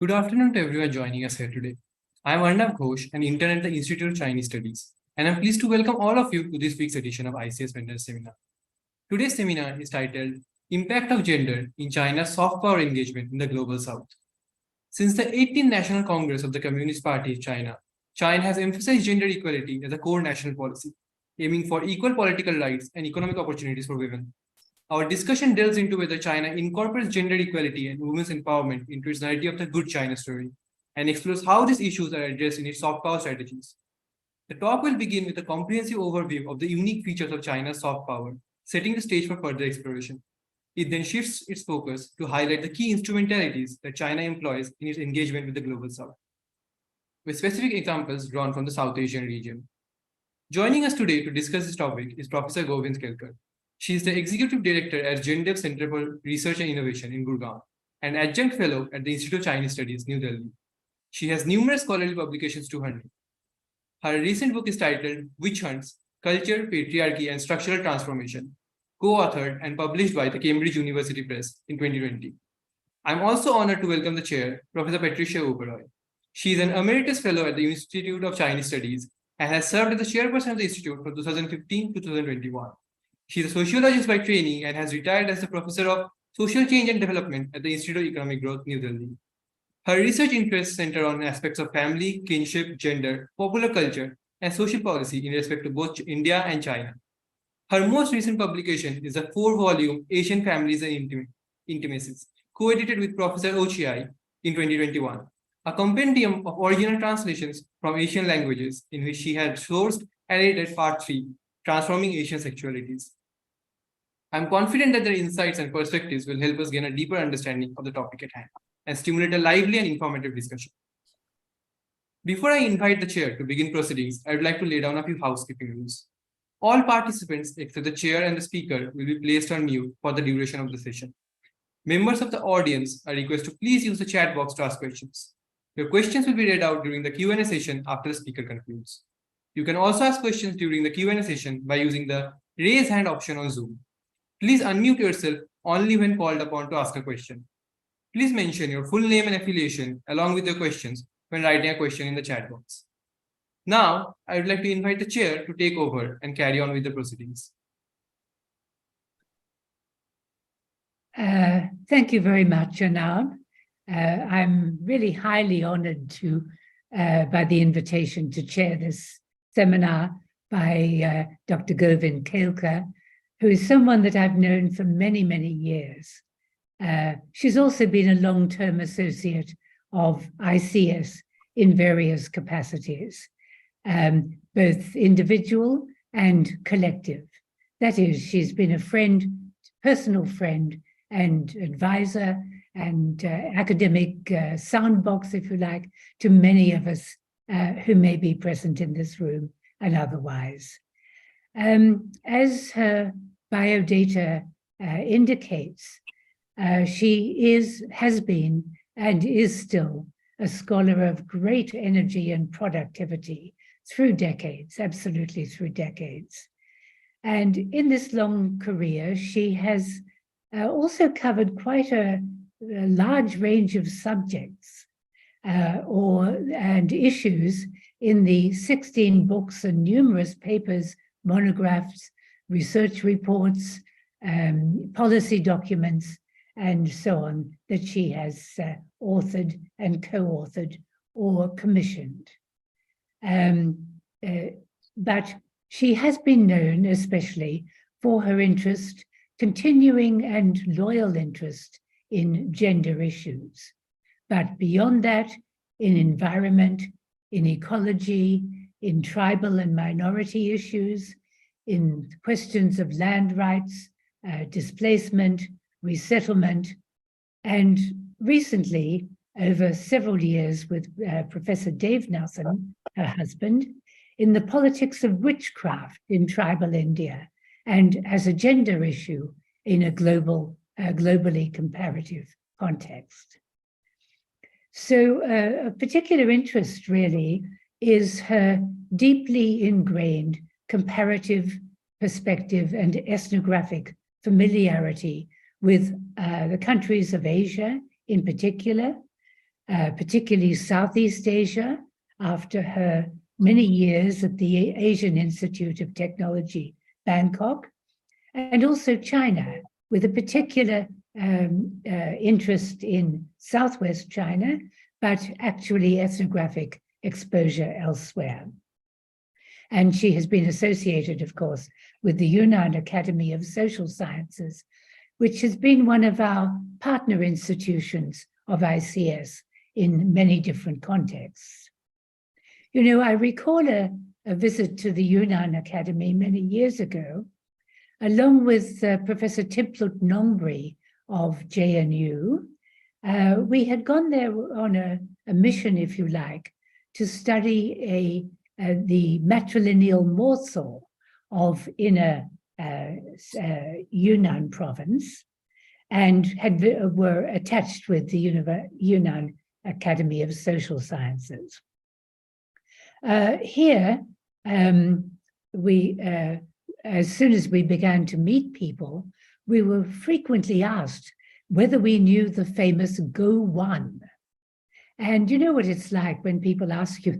Good afternoon to everyone joining us here today. I am Arnav Ghosh, an intern at the Institute of Chinese Studies, and I'm pleased to welcome all of you to this week's edition of ICS Vendor Seminar. Today's seminar is titled Impact of Gender in China's Soft Power Engagement in the Global South. Since the 18th National Congress of the Communist Party of China, China has emphasized gender equality as a core national policy, aiming for equal political rights and economic opportunities for women. Our discussion delves into whether China incorporates gender equality and women's empowerment into its narrative of the Good China story, and explores how these issues are addressed in its soft power strategies. The talk will begin with a comprehensive overview of the unique features of China's soft power, setting the stage for further exploration. It then shifts its focus to highlight the key instrumentalities that China employs in its engagement with the Global South, with specific examples drawn from the South Asian region. Joining us today to discuss this topic is Professor Govind Kelkar. She is the Executive Director at GenDev Center for Research and Innovation in Gurgaon and Adjunct Fellow at the Institute of Chinese Studies, New Delhi. She has numerous scholarly publications to her name. Her recent book is titled Witch Hunts, Culture, Patriarchy, and Structural Transformation, co-authored and published by the Cambridge University Press in 2020. I'm also honored to welcome the chair, Professor Patricia Oberoi. She is an Emeritus Fellow at the Institute of Chinese Studies and has served as the chairperson of the Institute from 2015 to 2021. She is a sociologist by training and has retired as the Professor of Social Change and Development at the Institute of Economic Growth, New Delhi. Her research interests center on aspects of family, kinship, gender, popular culture, and social policy in respect to both India and China. Her most recent publication is a 4-volume Asian Families and Intimacies, co-edited with Professor Ochiai in 2021, a compendium of original translations from Asian languages in which she had sourced and edited Part 3, Transforming Asian Sexualities. I'm confident that their insights and perspectives will help us gain a deeper understanding of the topic at hand and stimulate a lively and informative discussion. Before I invite the chair to begin proceedings, I would like to lay down a few housekeeping rules. All participants except the chair and the speaker will be placed on mute for the duration of the session. Members of the audience are requested to please use the chat box to ask questions. Your questions will be read out during the Q&A session after the speaker concludes. You can also ask questions during the Q&A session by using the raise hand option on Zoom. Please unmute yourself only when called upon to ask a question. Please mention your full name and affiliation along with your questions when writing a question in the chat box. Now, I would like to invite the chair to take over and carry on with the proceedings. Thank you very much, Arnav. I'm really highly honored by the invitation to chair this seminar by Dr. Govind Kelkar, who is someone that I've known for many, many years. She's also been a long-term associate of ICS in various capacities, both individual and collective. That is, she's been a friend, personal friend, and advisor and academic soundbox, if you like, to many of us who may be present in this room and otherwise. As her biodata indicates, she has been and is still a scholar of great energy and productivity through decades, absolutely through decades. And in this long career, she has also covered quite a large range of subjects and issues in the 16 books and numerous papers, monographs, research reports, policy documents, and so on that she has authored and co-authored or commissioned. But she has been known especially for her interest, continuing and loyal interest in gender issues. But beyond that, in environment, in ecology, in tribal and minority issues, in questions of land rights, displacement, resettlement, and recently, over several years with Professor Dave Nelson, her husband, in the politics of witchcraft in tribal India, and as a gender issue in a globally comparative context. So a particular interest really is her deeply ingrained comparative perspective and ethnographic familiarity with the countries of Asia in particular, particularly Southeast Asia, after her many years at the Asian Institute of Technology, Bangkok, and also China, with a particular interest in Southwest China, but actually ethnographic exposure elsewhere. And she has been associated, of course, with the Yunnan Academy of Social Sciences, which has been one of our partner institutions of ICS in many different contexts. You know, I recall a visit to the Yunnan Academy many years ago, along with Professor Timplut Nongri of JNU. We had gone there on a mission, if you like, to study the matrilineal morsel of inner Yunnan province, and were attached with the Yunnan Academy of Social Sciences. Here, as soon as we began to meet people, we were frequently asked whether we knew the famous Go One. And you know what it's like when people ask you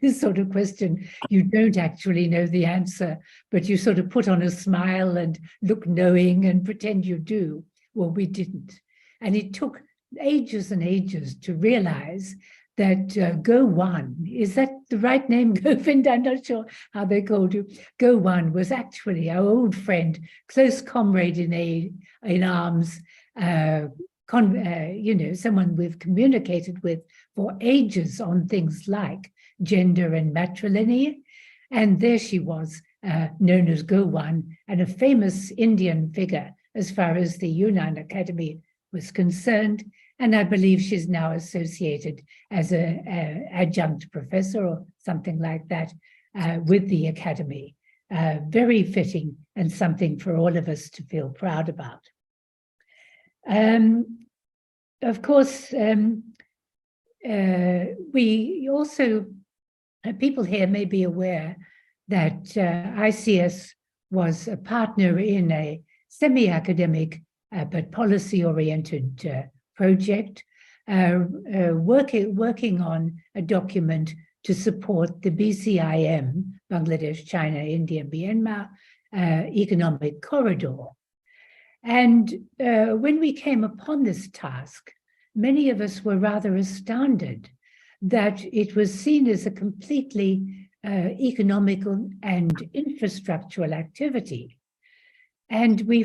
this sort of question, you don't actually know the answer, but you sort of put on a smile and look knowing and pretend you do. Well, we didn't. And it took ages and ages to realize that Go One, is that the right name, Govind? I'm not sure how they called you. Go One was actually our old friend, close comrade in arms, you know, someone we've communicated with for ages on things like gender and matrilineal. And there she was, known as Go One, and a famous Indian figure as far as the Yunnan Academy was concerned. And I believe she's now associated as an adjunct professor or something like that with the Academy. Very fitting and something for all of us to feel proud about. Of course, we also, people here may be aware that ICS was a partner in a semi-academic but policy-oriented project, working on a document to support the BCIM, Bangladesh, China, India, Myanmar, economic corridor. And when we came upon this task, many of us were rather astounded that it was seen as a completely economical and infrastructural activity. And we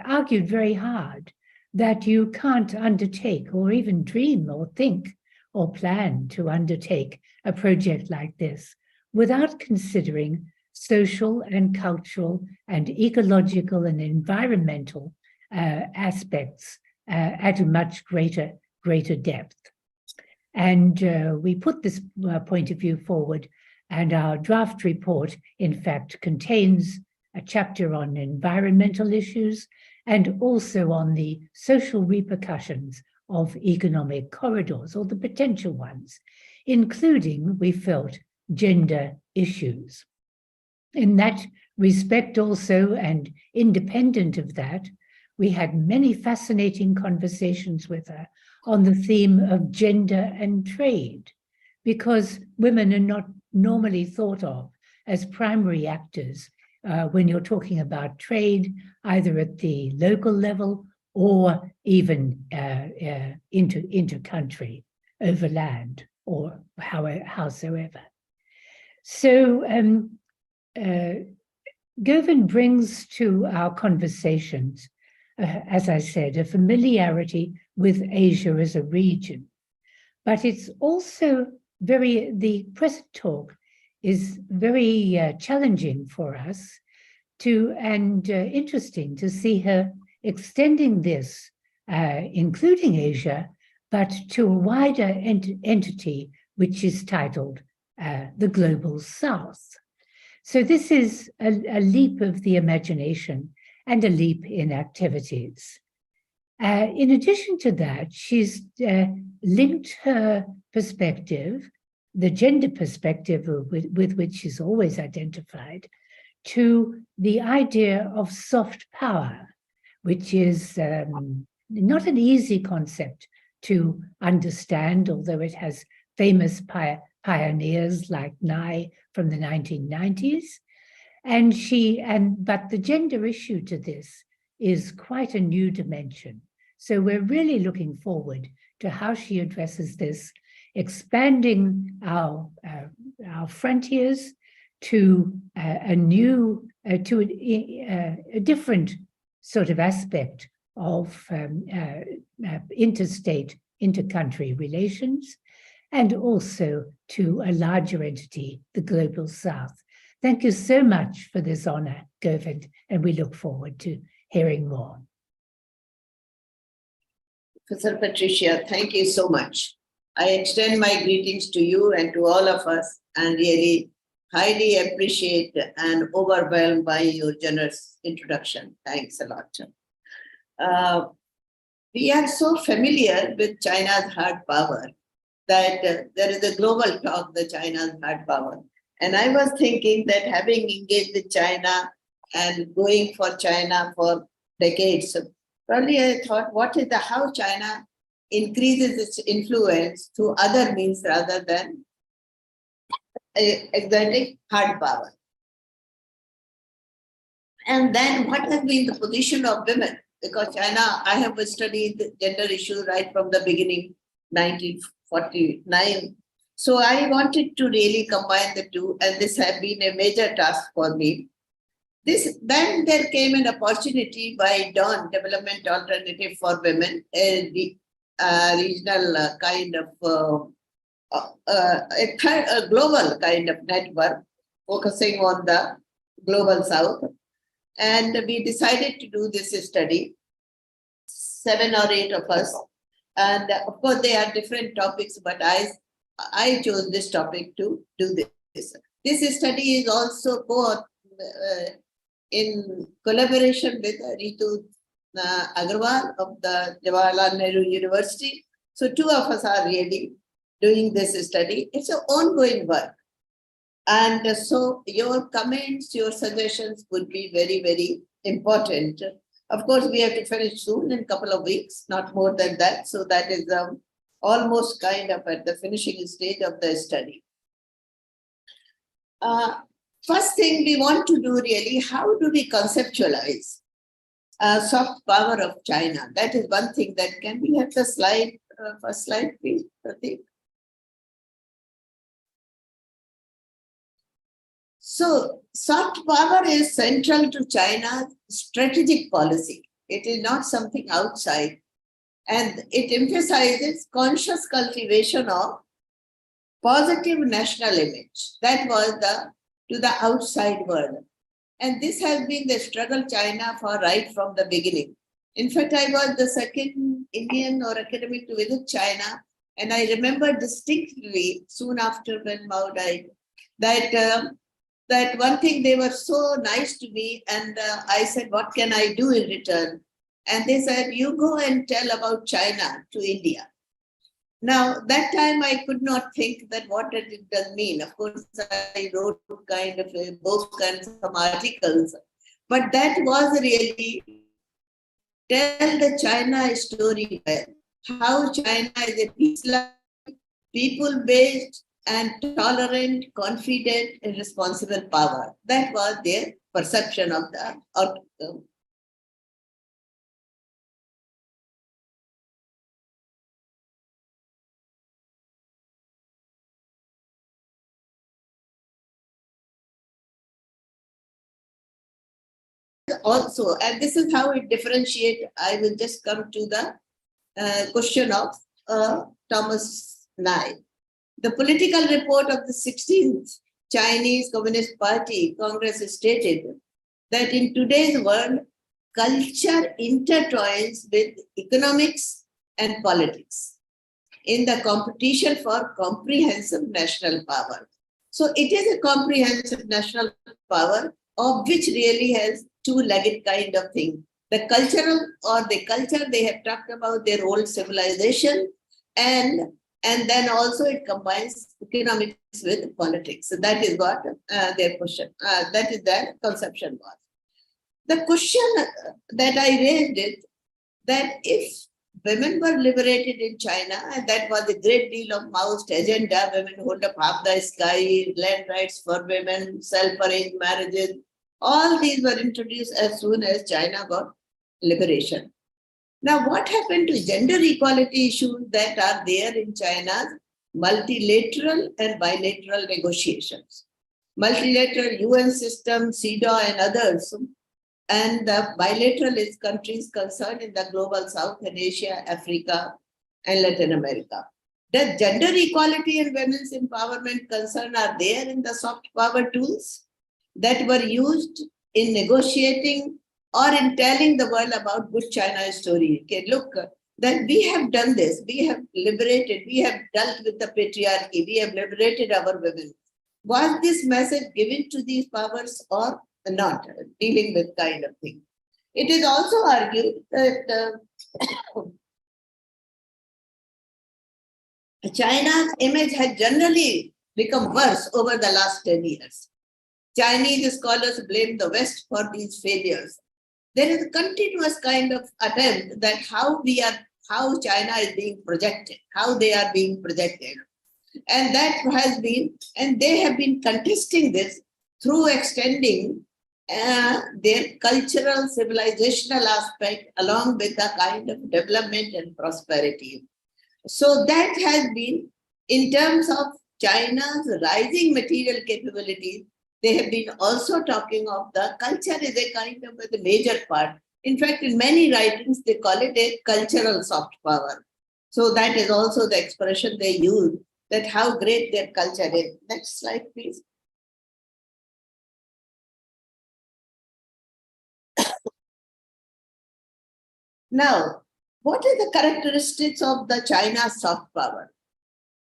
argued very hard that you can't undertake or even dream or think or plan to undertake a project like this without considering social and cultural and ecological and environmental aspects at a much greater depth. And we put this point of view forward, and our draft report, in fact, contains a chapter on environmental issues and also on the social repercussions of economic corridors, or the potential ones, including, we felt, gender issues. In that respect also, and independent of that, we had many fascinating conversations with her on the theme of gender and trade, because women are not normally thought of as primary actors when you're talking about trade, either at the local level or even inter-country, overland, or howsoever. So Govind brings to our conversations, as I said, a familiarity with Asia as a region. But it's also the present talk is very challenging for us and interesting to see her extending this, including Asia, but to a wider entity, which is titled the Global South. So this is a leap of the imagination and a leap in activities. In addition to that, she's linked her perspective, the gender perspective with which she's always identified, to the idea of soft power, which is not an easy concept to understand, although it has famous pioneers like Nye from the 1990s. But the gender issue to this is quite a new dimension. So we're really looking forward to how she addresses this, expanding our frontiers to a different sort of aspect of interstate, intercountry relations, and also to a larger entity, the Global South. Thank you so much for this honor, Govind, and we look forward to hearing more. Professor Patricia, thank you so much. I extend my greetings to you and to all of us, and really highly appreciate and overwhelmed by your generous introduction. Thanks a lot. We are so familiar with China's hard power that there is a global talk, the China's hard power. And I was thinking that having engaged with China and going for China for decades, probably I thought, how China increases its influence through other means rather than exerting hard power. And then what has been the position of women? Because China, I have studied the gender issue right from the beginning, 1949. So I wanted to really combine the two, and this has been a major task for me. Then there came an opportunity by DAWN, Development Alternative for Women, a regional kind of, a global kind of network focusing on the Global South. And we decided to do this study, 7 or 8 of us. And of course, they are different topics, but I chose this topic to do this. This study is also in collaboration with Ritu Agarwal of the Jawaharlal Nehru University. So 2 of us are really doing this study. It's an ongoing work. And so your comments, your suggestions would be very, very important. Of course, we have to finish soon in a couple of weeks, not more than that. So that is almost kind of at the finishing stage of the study. First thing we want to do really, how do we conceptualize soft power of China? That is one thing that can we have the slide, first slide, please, Pratik? So soft power is central to China's strategic policy. It is not something outside. And it emphasizes conscious cultivation of positive national image. That was to the outside world. And this has been the struggle China for right from the beginning. In fact, I was the second Indian or academic to visit China. And I remember distinctly soon after when Mao died, that one thing, they were so nice to me. And I said, what can I do in return? And they said, you go and tell about China to India. Now, that time I could not think that what it does mean. Of course, I wrote kind of a book and some articles, but that was really tell the China story well. How China is a peace-loving, people-based, and tolerant, confident, and responsible power. That was their perception of the outcome. Also, and this is how it differentiates. I will just come to the question of Thomas Nye. The political report of the 16th Chinese Communist Party Congress stated that in today's world, culture intertwines with economics and politics in the competition for comprehensive national power. So it is a comprehensive national power of which really has two-legged kind of thing. The cultural or the culture, they have talked about their old civilization, and then also it combines economics with politics. So that is what their question, that is their conception was. The question that I raised is that if women were liberated in China, and that was a great deal of Maoist agenda. Women hold up half the sky, land rights for women, self-arranged marriages. All these were introduced as soon as China got liberation. Now, what happened to gender equality issues that are there in China's multilateral and bilateral negotiations? Multilateral UN system, CEDAW and others, and the bilateral is countries concerned in the global South and Asia, Africa, and Latin America. Does gender equality and women's empowerment concern are there in the soft power tools that were used in negotiating or in telling the world about good China story? Okay, look, that we have done this, we have liberated, we have dealt with the patriarchy, we have liberated our women. Was this message given to these powers or not, dealing with kind of thing? It is also argued that China's image has generally become worse over the last 10 years. Chinese scholars blame the West for these failures. There is a continuous kind of attempt that how China is being projected, how they are being projected. And that has been, and they have been contesting this through extending their cultural, civilizational aspect along with the kind of development and prosperity. So that has been, in terms of China's rising material capabilities, they have been also talking of the culture is a kind of a major part. In fact, in many writings, they call it a cultural soft power. So that is also the expression they use, that how great their culture is. Next slide, please. Now, what are the characteristics of the China soft power?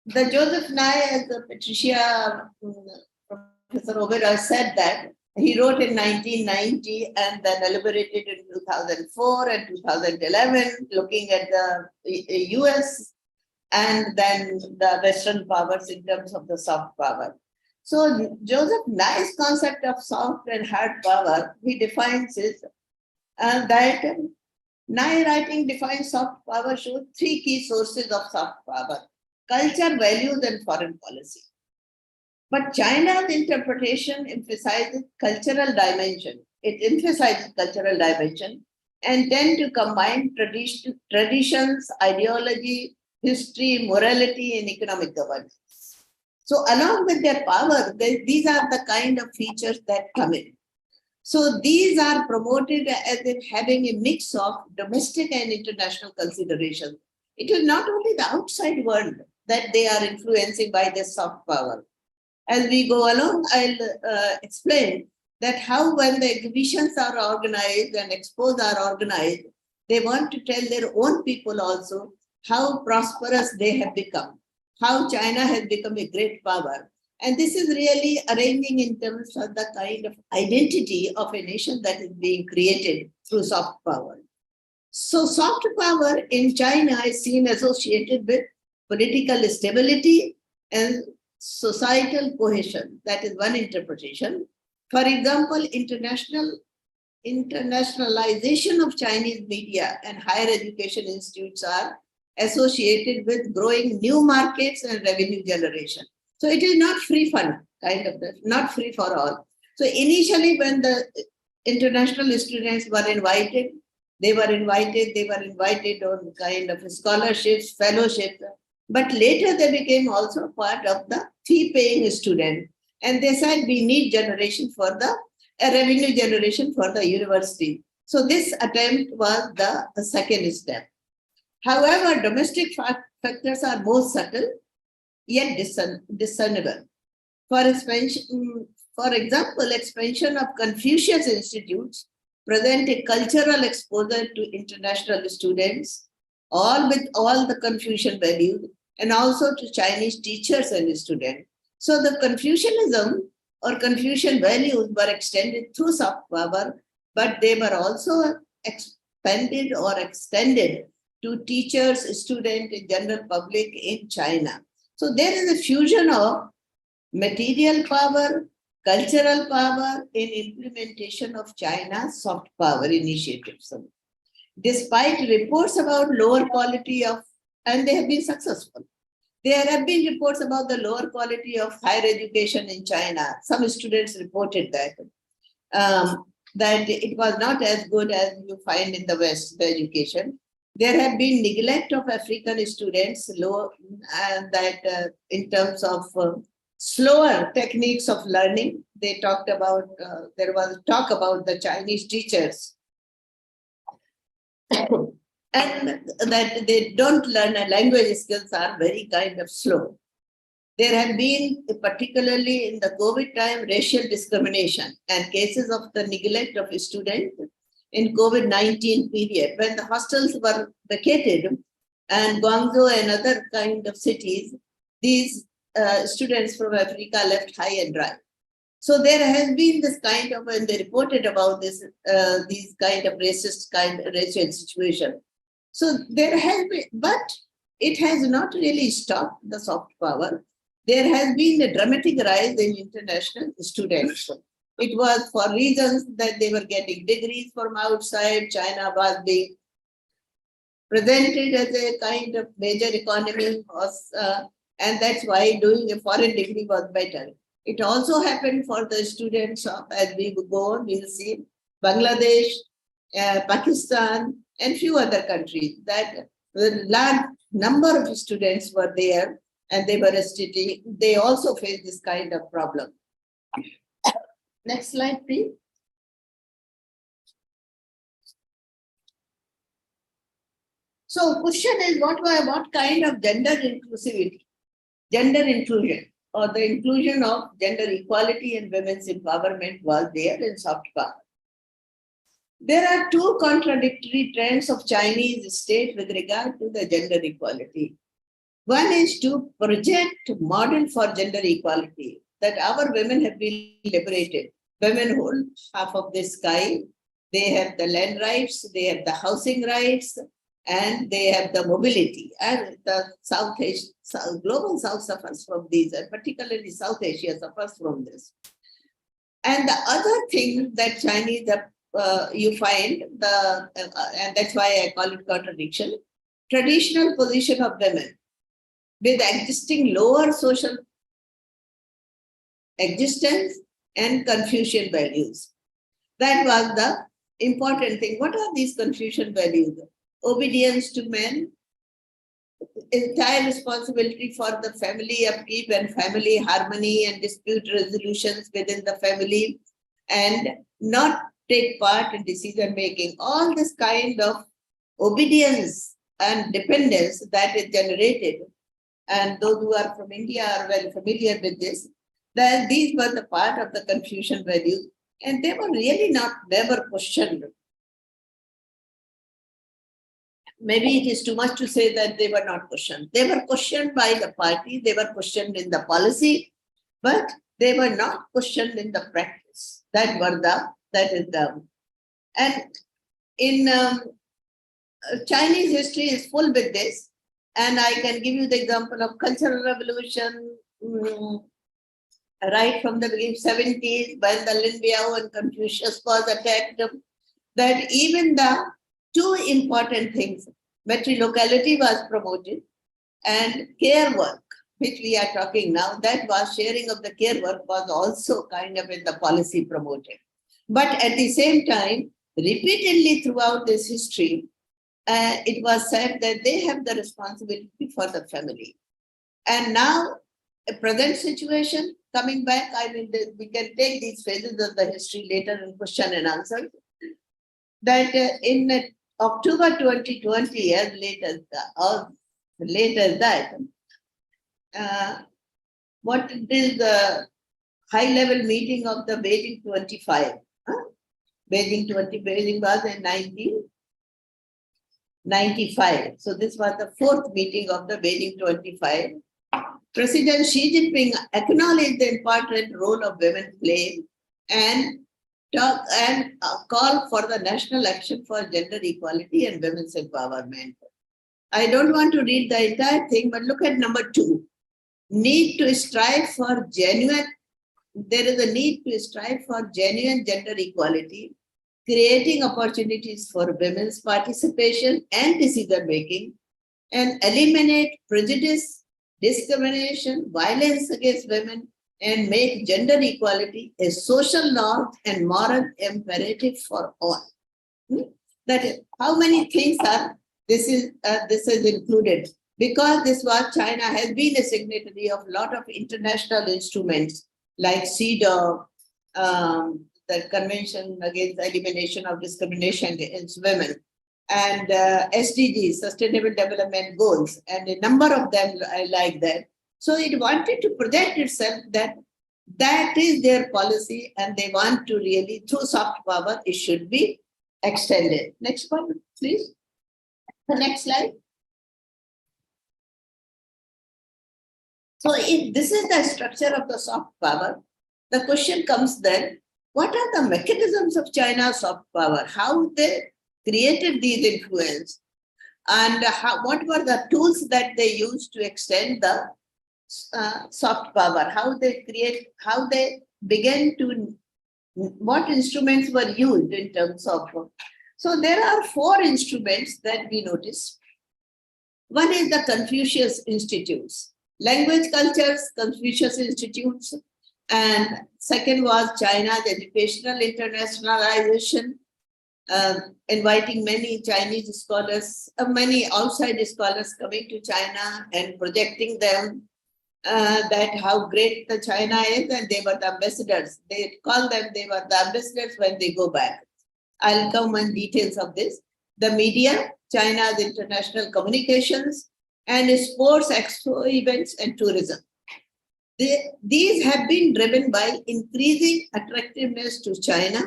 The Joseph Nye, as the Patricia, Professor Oberoi said that, he wrote in 1990 and then elaborated in 2004 and 2011, looking at the US and then the Western powers in terms of the soft power. So Joseph Nye's concept of soft and hard power, he defines it that Nye writing defines soft power shows three key sources of soft power: culture, values, and foreign policy. But China's interpretation emphasizes cultural dimension. It emphasizes cultural dimension and tend to combine traditions, ideology, history, morality, and economic governance. So along with their power, these are the kind of features that come in. So these are promoted as if having a mix of domestic and international considerations. It is not only the outside world that they are influencing by this soft power. As we go along, I'll explain that how when the exhibitions are organized and expos are organized, they want to tell their own people also how prosperous they have become, how China has become a great power. And this is really arranging in terms of the kind of identity of a nation that is being created through soft power. So soft power in China is seen associated with political stability and societal cohesion. That is one interpretation. For example, internationalization of Chinese media and higher education institutes are associated with growing new markets and revenue generation. So it is not free fund, kind of, not free for all. So initially when the international students were invited, they were invited on kind of scholarships, fellowships, but later they became also part of the fee-paying student. And they said we need generation for the revenue generation for the university. So this attempt was the second step. However, domestic factors are more subtle, yet discernible. For example, expansion of Confucius institutes present a cultural exposure to international students, all with all the Confucian values, and also to Chinese teachers and students. So the Confucianism or Confucian values were extended through soft power, but they were also expanded or extended to teachers, students, and general public in China. So there is a fusion of material power, cultural power in implementation of China's soft power initiatives. despite reports about lower quality of, and they have been successful. There have been reports about the lower quality of higher education in China. Some students reported that it was not as good as you find in the West, the education. There have been neglect of African students, low, and that in terms of slower techniques of learning. They talked about, there was talk about the Chinese teachers and that they don't learn, and language skills are very kind of slow. There have been, particularly in the COVID time, racial discrimination and cases of the neglect of students in COVID-19 period when the hostels were vacated and Guangzhou and other kind of cities, these students from Africa left high and dry. So there has been this kind of, and they reported about this, these kind of racial situation. So there has been, but it has not really stopped the soft power. There has been a dramatic rise in international students. It was for reasons that they were getting degrees from outside. China was being presented as a kind of major economy, and that's why doing a foreign degree was better. It also happened for the students of, as we go on, we will see Bangladesh, Pakistan, and few other countries, that a large number of students were there and they were studying. They also faced this kind of problem. Next slide, please. So question is, what kind of gender inclusivity, gender inclusion, or the inclusion of gender equality and women's empowerment was there in soft power? There are two contradictory trends of Chinese state with regard to the gender equality. One is to project model for gender equality, that our women have been liberated. Women hold half of the sky. They have the land rights, they have the housing rights, and they have the mobility. And the South Asia, global South suffers from these, and particularly South Asia suffers from this. And the other thing that Chinese you find, and that's why I call it contradiction, traditional position of women with existing lower social existence and Confucian values. That was the important thing. What are these Confucian values? Obedience to men, entire responsibility for the family upkeep and family harmony and dispute resolutions within the family, and not take part in decision making. All this kind of obedience and dependence that is generated, and those who are from India are very familiar with this, that these were the part of the Confucian values, and they were really never questioned. Maybe it is too much to say that they were not questioned. They were questioned by the party, they were questioned in the policy, but they were not questioned in the practice. And in Chinese history is full with this. And I can give you the example of Cultural Revolution, right from the beginning, 70s, when the Lin Biao and Confucius was attacked, that even the two important things, matrilocality was promoted, and care work, which we are talking now, that was sharing of the care work was also kind of in the policy promoted. But at the same time, repeatedly throughout this history, it was said that they have the responsibility for the family. And now, a present situation, coming back, I mean, we can take these phases of the history later in question and answer, that in October 2020, as late as that, what is the high-level meeting of the Beijing 25? Beijing was in 1995. So this was the fourth meeting of the Beijing 25. President Xi Jinping acknowledged the important role of women play and call for the national action for gender equality and women's empowerment. I don't want to read the entire thing, but look at number 2. Need to strive for genuine, there is a need to strive for genuine gender equality creating opportunities for women's participation and decision making, and eliminate prejudice, discrimination, violence against women, and make gender equality a social norm and moral imperative for all. That is how many things are this is included, because this was China has been a signatory of a lot of international instruments like CEDAW, the Convention Against the Elimination of Discrimination Against Women, and SDGs, Sustainable Development Goals, and a number of them like that. So it wanted to project itself that that is their policy, and they want to really, through soft power, it should be extended. Next one, please. The next slide. So if this is the structure of the soft power, the question comes then, what are the mechanisms of China's soft power? How they created these influence, and what were the tools that they used to extend the soft power? How they began to, what instruments were used in terms of. So there are 4 instruments that we notice. One is the Confucius Institutes, language cultures, Confucius Institutes, and second was China's educational internationalization, inviting many Chinese scholars, many outside scholars coming to China and projecting them that how great the China is, and they were the ambassadors. They call them, they were the ambassadors when they go back. I'll come on details of this. The media, China's international communications, and sports, expo events, and tourism. These have been driven by increasing attractiveness to China,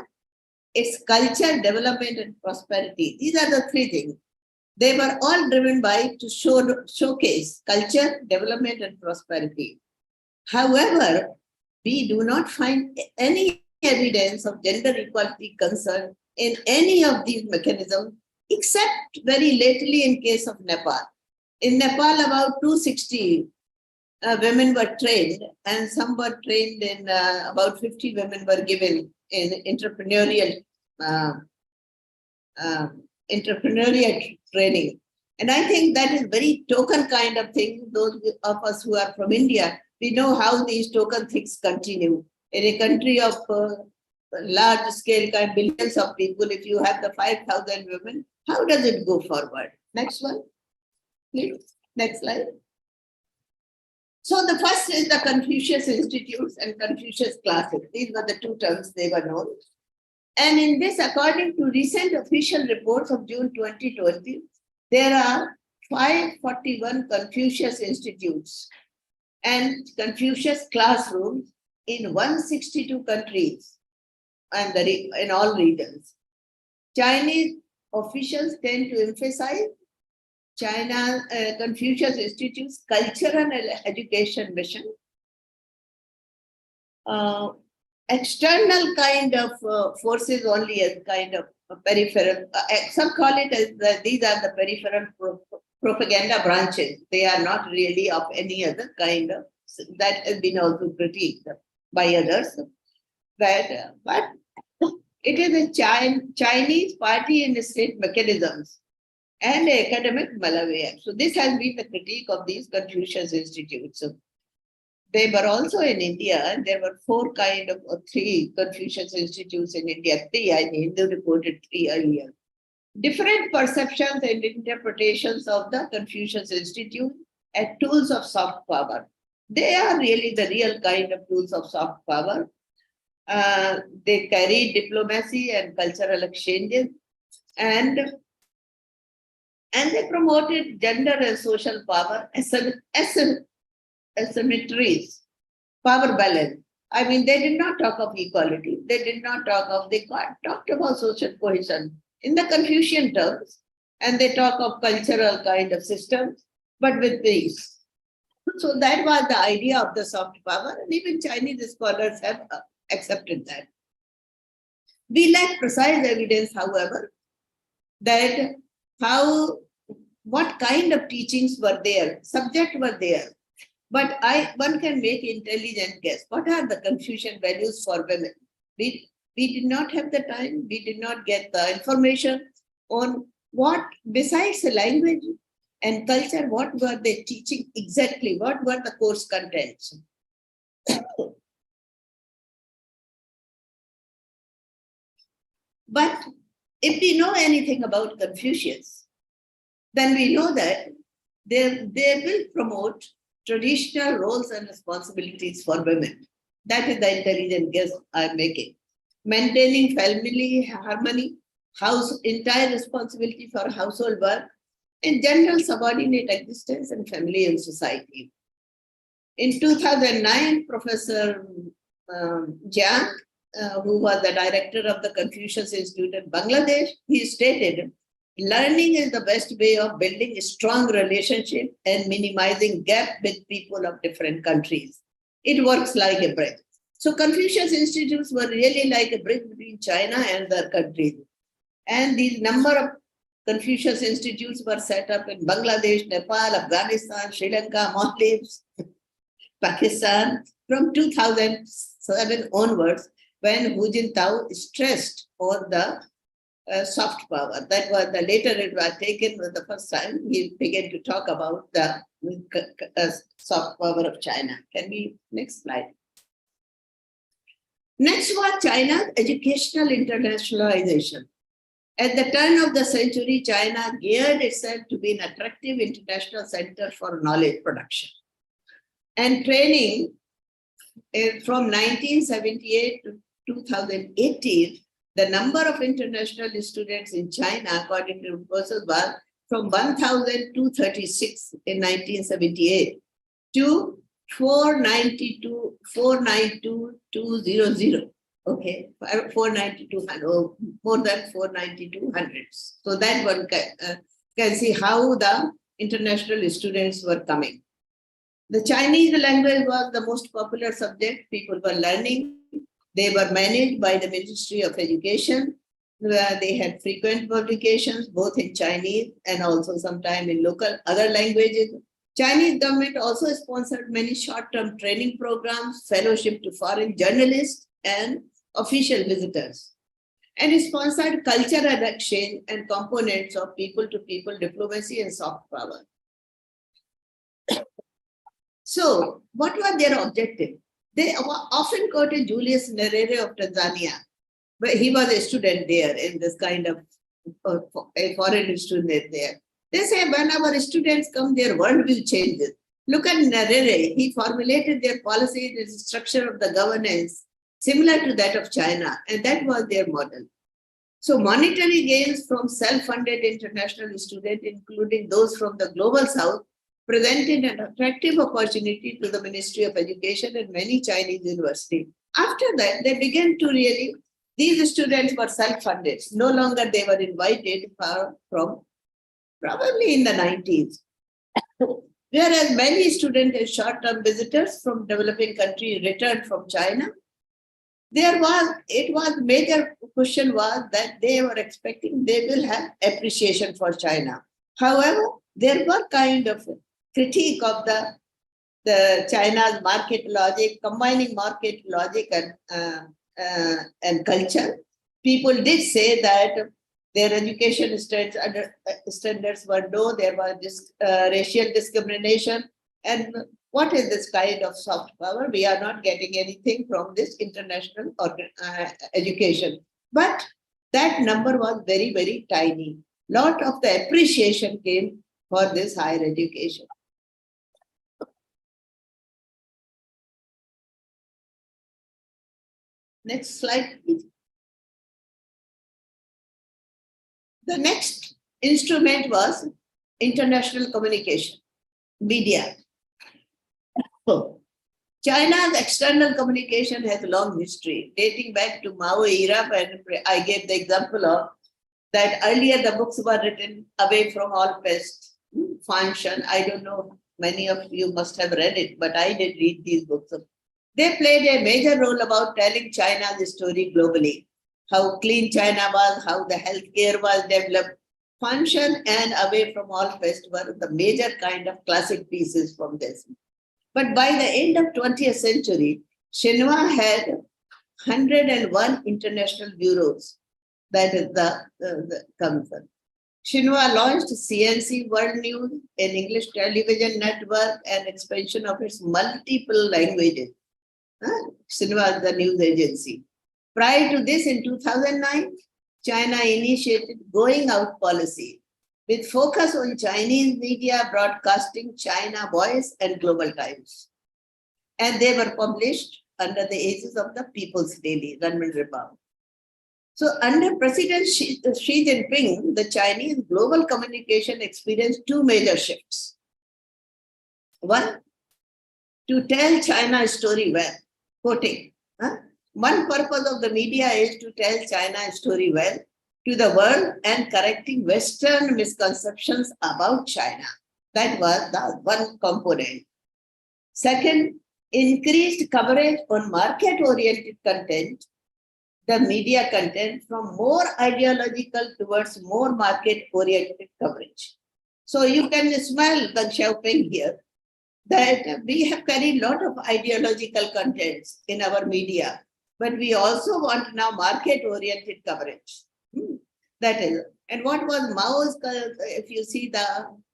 its culture, development, and prosperity. These are the 3 things. They were all driven by to showcase culture, development, and prosperity. However, we do not find any evidence of gender equality concern in any of these mechanisms, except very lately in case of Nepal. In Nepal, about 260 women were trained, and some were trained in about 50 women were given in entrepreneurial training. And I think that is very token kind of thing. Those of us who are from India, we know how these token things continue. In a country of large scale, kind billions of people, if you have the 5,000 women, how does it go forward? Next one, please. Next slide. So the first is the Confucius Institutes and Confucius classes. These were the 2 terms they were known. And in this, according to recent official reports of June 2020, there are 541 Confucius Institutes and Confucius classrooms in 162 countries and in all regions. Chinese officials tend to emphasize China Confucius Institute's cultural and education mission. External kind of forces only as kind of peripheral. Some call it as these are the peripheral propaganda branches. They are not really of any other kind of, that has been also critiqued by others. But it is a Chinese party and state mechanisms and academic malware. So this has been the critique of these Confucius Institutes. They were also in India, and there were 4 kind of 3 Confucius Institutes in India. 3, I mean, they reported 3 a year. Different perceptions and interpretations of the Confucius Institute as tools of soft power. They are really the real kind of tools of soft power. They carry diplomacy and cultural exchanges, and they promoted gender and social power asymmetries, power balance. I mean, they did not talk of equality. They did not talk of, they talked about social cohesion in the Confucian terms, and they talk of cultural kind of systems, but with peace. So that was the idea of the soft power, and even Chinese scholars have accepted that. We lack precise evidence, however, that what kind of teachings were there, subject were there. But one can make intelligent guess. What are the Confucian values for women? We we did not have the time, we did not get the information on what, besides the language and culture, what were they teaching exactly, what were the course contents. But if we know anything about Confucius, then we know that they will promote traditional roles and responsibilities for women. That is the intelligent guess I'm making. Maintaining family harmony, entire responsibility for household work, and general subordinate existence and family and society. In 2009, Professor Jiang, who was the director of the Confucius Institute in Bangladesh, he stated, learning is the best way of building a strong relationship and minimizing gap with people of different countries. It works like a bridge. So Confucius Institutes were really like a bridge between China and their countries. And the number of Confucius Institutes were set up in Bangladesh, Nepal, Afghanistan, Sri Lanka, Maldives, Pakistan from 2007 onwards, when Hu Jintao stressed on the soft power. That was the later it was taken for the first time. He began to talk about the soft power of China. Can we, next slide. Next was China's educational internationalization. At the turn of the century, China geared itself to be an attractive international center for knowledge production and training. From 1978 to 2018, the number of international students in China, according to reports, was from 1,236 in 1978 to 492,200. Okay, 492,200, more than 492,200. So that one can see how the international students were coming. The Chinese language was the most popular subject people were learning. They were managed by the Ministry of Education, where they had frequent publications, both in Chinese and also sometime in local other languages. Chinese government also sponsored many short-term training programs, fellowship to foreign journalists and official visitors, and sponsored cultural exchange and components of people-to-people diplomacy and soft power. So, what was their objective? They often quoted Julius Nyerere of Tanzania, but he was a student there in this kind of a foreign student there. They say when our students come, their worldview changes. Look at Nyerere. He formulated their policy and structure of the governance similar to that of China, and that was their model. So monetary gains from self-funded international students, including those from the global south, presented an attractive opportunity to the Ministry of Education and many Chinese universities. After that, they began to really, these students were self-funded. No longer they were invited from probably in the 90s. Whereas many students and short-term visitors from developing countries returned from China, major question was that they were expecting they will have appreciation for China. However, there were kind of critique of the China's market logic, combining market logic and culture. People did say that their education standards were low, there was racial discrimination, and what is this kind of soft power? We are not getting anything from this international education. But that number was very, very tiny. Lot of the appreciation came for this higher education. Next slide, please. The next instrument was international communication, media. So, China's external communication has a long history, dating back to Mao era, when I gave the example of that earlier the books were written away from all pest function. I don't know, many of you must have read it, but I did read these books. They played a major role about telling China's story globally, how clean China was, how the healthcare was developed. Function and away from all pest were the major kind of classic pieces from this. But by the end of 20th century, Xinhua had 101 international bureaus. That is the concern. Xinhua launched CNC World News, an English television network, and expansion of its multiple languages. Xinhua is the news agency. Prior to this, in 2009, China initiated Going Out policy with focus on Chinese media broadcasting China Voice and Global Times. And they were published under the aegis of the People's Daily, Renmin Report. So under President Xi Jinping, the Chinese global communication experienced two major shifts. One, to tell China's story well, quoting. One purpose of the media is to tell China's story well to the world and correcting Western misconceptions about China. That was the one component. Second, increased coverage on market-oriented content, the media content, from more ideological towards more market-oriented coverage. So you can smell the Xiaoping here, that we have carried a lot of ideological contents in our media, but we also want now market-oriented coverage. That is, and what was Mao's, if you see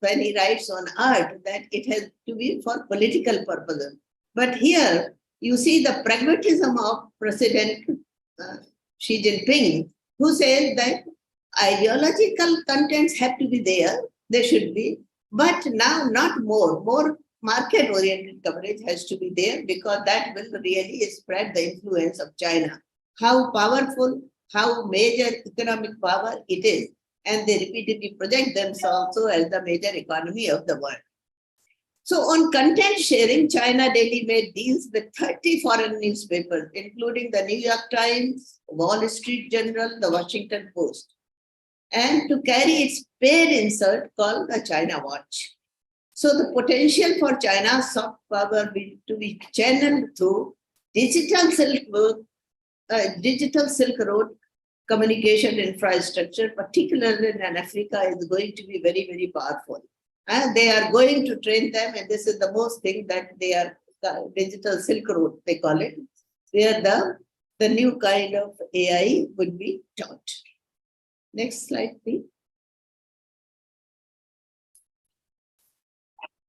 when he writes on art, that it has to be for political purposes. But here, you see the pragmatism of President Xi Jinping, who says that ideological contents have to be there, they should be, but now not more market-oriented coverage has to be there, because that will really spread the influence of China. How powerful, how major economic power it is, and they repeatedly project themselves also as the major economy of the world. So on content sharing, China Daily made deals with 30 foreign newspapers, including the New York Times, Wall Street Journal, the Washington Post, and to carry its paid insert called the China Watch. So the potential for China's soft power to be channeled through digital Silk Road communication infrastructure, particularly in Africa, is going to be very, very powerful. And they are going to train them, and this is the most thing that they are, digital Silk Road, they call it, where the new kind of AI would be taught. Next slide, please.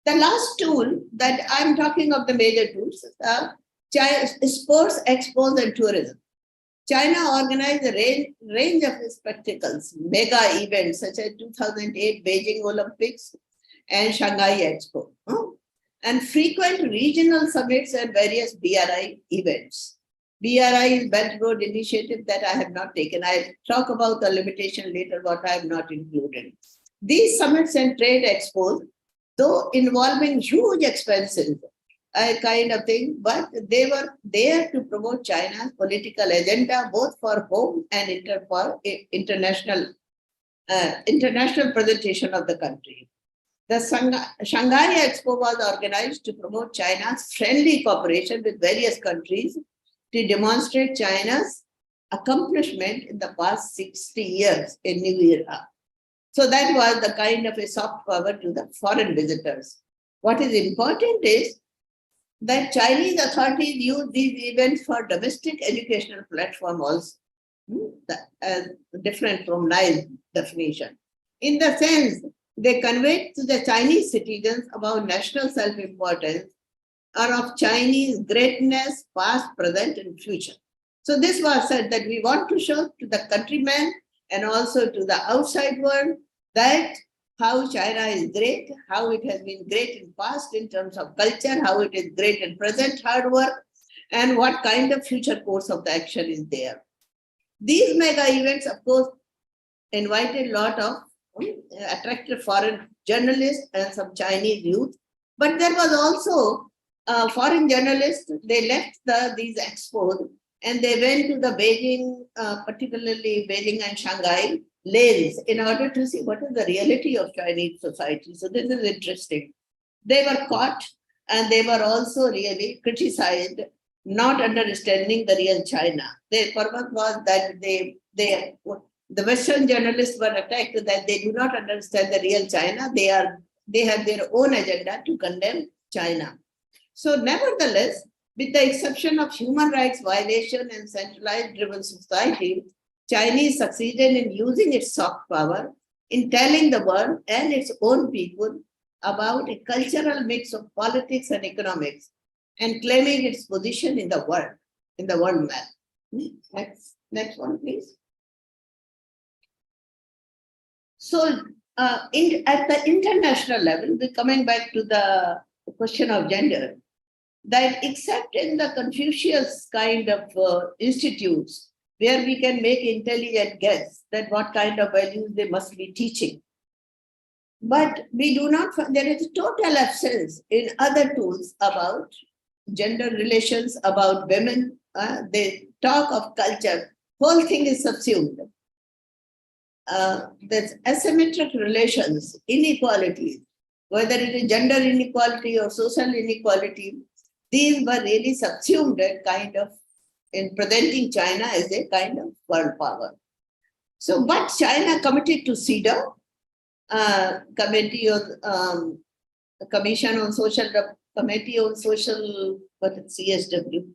The last tool that I'm talking of, the major tools, sports, expos, and tourism. China organized a range of spectacles, mega events such as 2008 Beijing Olympics and Shanghai Expo, and frequent regional summits and various BRI events. BRI is Belt Road Initiative that I have not taken. I'll talk about the limitation later, what I have not included. These summits and trade expos, though involving huge expenses, kind of thing, but they were there to promote China's political agenda, both for home and international presentation of the country. The Shanghai Expo was organized to promote China's friendly cooperation with various countries to demonstrate China's accomplishment in the past 60 years in New Era. So that was the kind of a soft power to the foreign visitors. What is important is that Chinese authorities use these events for domestic educational platform also, different from Nile's definition. In the sense, they convey to the Chinese citizens about national self-importance or of Chinese greatness, past, present, and future. So this was said that we want to show to the countrymen and also to the outside world that how China is great, how it has been great in past in terms of culture, how it is great in present hard work, and what kind of future course of the action is there. These mega events, of course, invited a lot of attractive foreign journalists and some Chinese youth, but there was also foreign journalists. They left these expos and they went to the Beijing, particularly Beijing and Shanghai lanes, in order to see what is the reality of Chinese society. So this is interesting. They were caught and they were also really criticized, not understanding the real China. Their purpose was that the Western journalists were attacked that they do not understand the real China. They have their own agenda to condemn China. So nevertheless, With the exception of human rights violation and centralized driven society, Chinese succeeded in using its soft power in telling the world and its own people about a cultural mix of politics and economics and claiming its position in the world map. Next one, please. So at the international level, we're coming back to the question of gender, that except in the Confucius kind of institutes, where we can make intelligent guess that what kind of values they must be teaching. But we do not find, there is a total absence in other tools about gender relations, about women. They talk of culture, whole thing is subsumed. There's asymmetric relations, inequalities, whether it is gender inequality or social inequality, these were really subsumed and kind of in presenting China as a kind of world power. So, but China committed to CEDAW, Committee on Commission on Social, Committee on Social, what is CSW?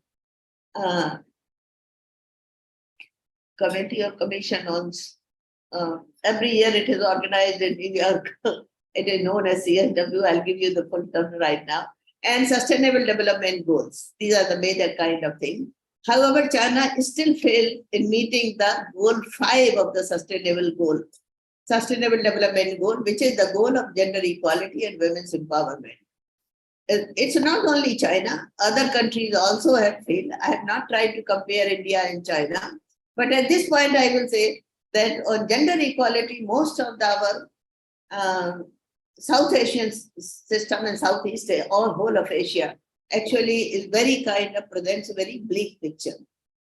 Committee or Commission on, every year it is organized in New York. It is known as CSW. I'll give you the full term right now. And Sustainable Development Goals. These are the major kind of things. However, China still failed in meeting the goal 5 of the Sustainable Development Goal, which is the goal of gender equality and women's empowerment. It's not only China, other countries also have failed. I have not tried to compare India and China, but at this point I will say that on gender equality, most of our South Asian system and Southeast or whole of Asia actually is very kind of presents a very bleak picture.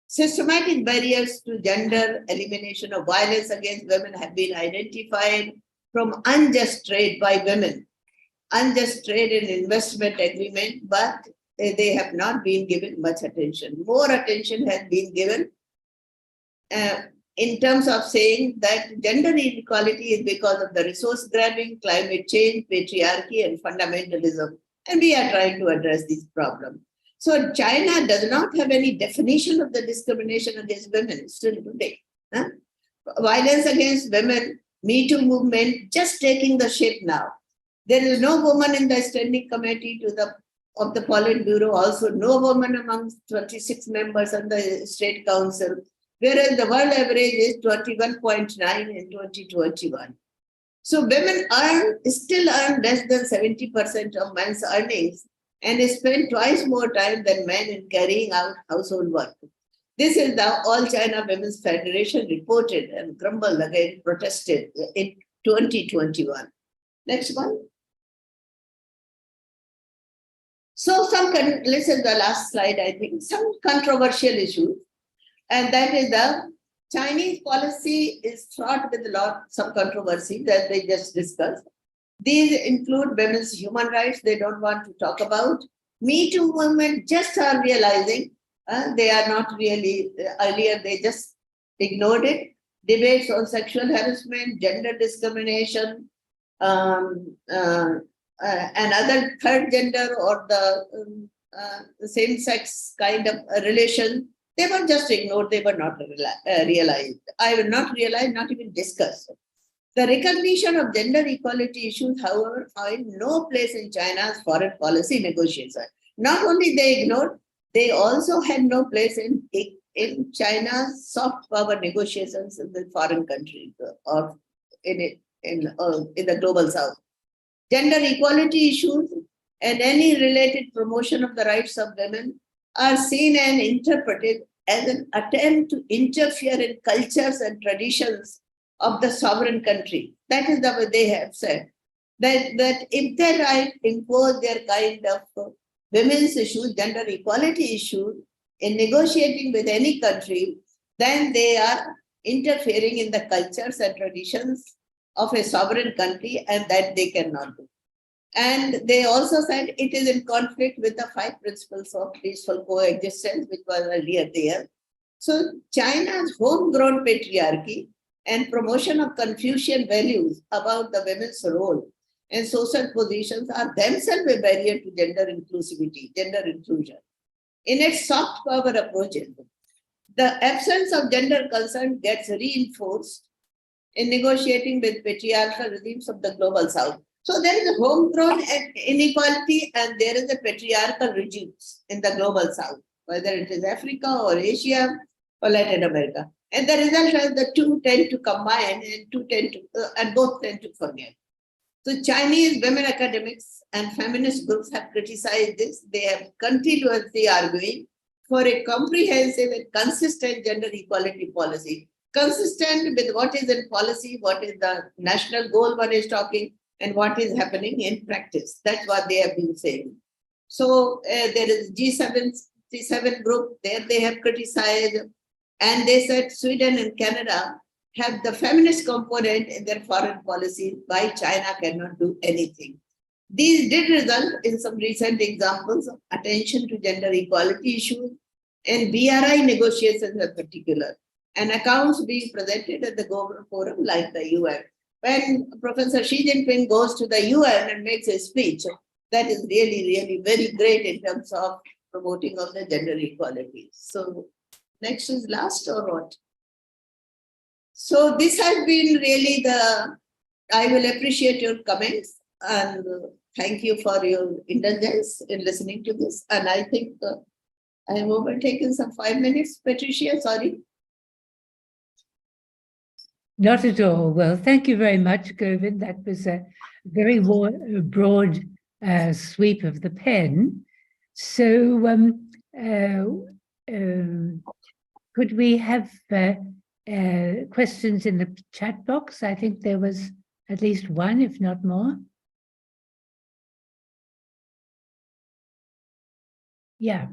Systematic barriers to gender, elimination of violence against women have been identified from unjust trade by women, unjust trade and investment agreement, but they have not been given much attention. More attention has been given in terms of saying that gender inequality is because of the resource grabbing, climate change, patriarchy, and fundamentalism. And we are trying to address these problems. So China does not have any definition of the discrimination against women still today. Violence against women, Me Too movement, just taking the shape now. There is no woman in the standing committee of the Politburo, also no woman among 26 members of the State Council, whereas the world average is 21.9 in 2021. So women still earn less than 70% of men's earnings and spend twice more time than men in carrying out household work. This is the All China Women's Federation reported and grumbled again, protested in 2021. Next one. So this is the last slide, I think, some controversial issues. And that is the Chinese policy is fraught with some controversy that they just discussed. These include women's human rights, they don't want to talk about. Me Too movement just are realizing they are not really, earlier they just ignored it. Debates on sexual harassment, gender discrimination, and other third gender or the same-sex kind of relation, they were just ignored, they were not realized. I will not realize, not even discussed. The recognition of gender equality issues, however, find no place in China's foreign policy negotiations. Not only they ignored, they also had no place in China's soft power negotiations in the foreign countries or in the global south. Gender equality issues and any related promotion of the rights of women are seen and interpreted as an attempt to interfere in cultures and traditions of the sovereign country. That is the way they have said. That if they right impose their kind of women's issues, gender equality issues in negotiating with any country, then they are interfering in the cultures and traditions of a sovereign country, and that they cannot do. And they also said it is in conflict with the 5 principles of peaceful coexistence, which was earlier there. So China's homegrown patriarchy and promotion of Confucian values about the women's role and social positions are themselves a barrier to gender inclusivity, gender inclusion. in its soft power approaches, the absence of gender concern gets reinforced in negotiating with patriarchal regimes of the global south. So there is a homegrown inequality and there is a patriarchal regimes in the global south, whether it is Africa or Asia or Latin America. And the result is the two tend to combine and both tend to forget. So Chinese women academics and feminist groups have criticized this. They have continuously arguing for a comprehensive and consistent gender equality policy, consistent with what is in policy, what is the national goal one is talking, and what is happening in practice. That's what they have been saying. So there is G7 group, there they have criticized, and they said Sweden and Canada have the feminist component in their foreign policy, why China cannot do anything. These did result in some recent examples of attention to gender equality issues and BRI negotiations in particular, and accounts being presented at the global forum like the UN. When Professor Xi Jinping goes to the UN and makes a speech, that is really, really very great in terms of promoting of the gender equality. So next is last or what? So this has been really I will appreciate your comments and thank you for your indulgence in listening to this. And I think I have overtaken some 5 minutes, Patricia, sorry. Not at all. Well, thank you very much, Govind. That was a very broad sweep of the pen. So could we have questions in the chat box? I think there was at least one, if not more. Yeah.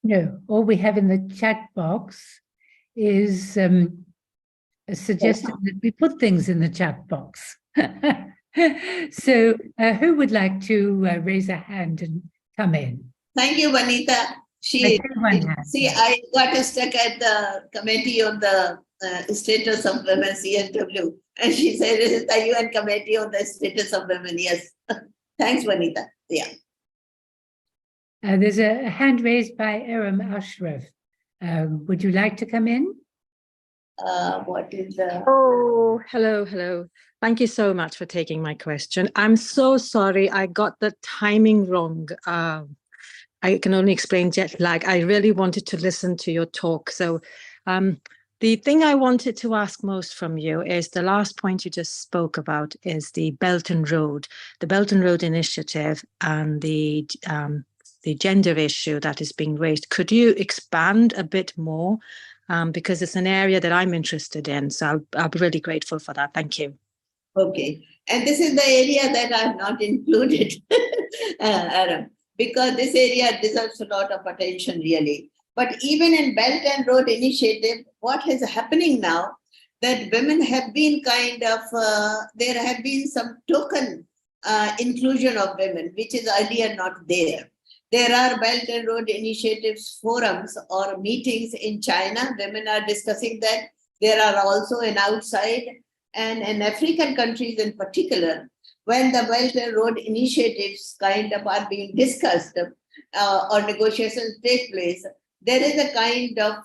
No, all we have in the chat box is a suggestion that we put things in the chat box. So who would like to raise a hand and come in? Thank you, Vanita. I got stuck at the committee on the status of women, CSW, and she said it is the UN committee on the status of women. Yes. Thanks, Vanita. Yeah. There's a hand raised by Aram Ashraf. Would you like to come in? What is the... Oh, hello. Thank you so much for taking my question. I'm so sorry. I got the timing wrong. I can only explain jet lag. I really wanted to listen to your talk. So the thing I wanted to ask most from you is the last point you just spoke about is the Belt and Road Initiative and the gender issue that is being raised. Could you expand a bit more? Because it's an area that I'm interested in. So I'll be really grateful for that. Thank you. Okay. And this is the area that I've not included, Aram, because this area deserves a lot of attention, really. But even in Belt and Road Initiative, what is happening now, that women have been there have been some token inclusion of women, which is earlier not there. There are Belt and Road Initiatives forums or meetings in China. Women are discussing that. There are also in outside and in African countries in particular, when the Belt and Road Initiatives are being discussed or negotiations take place, there is a kind of,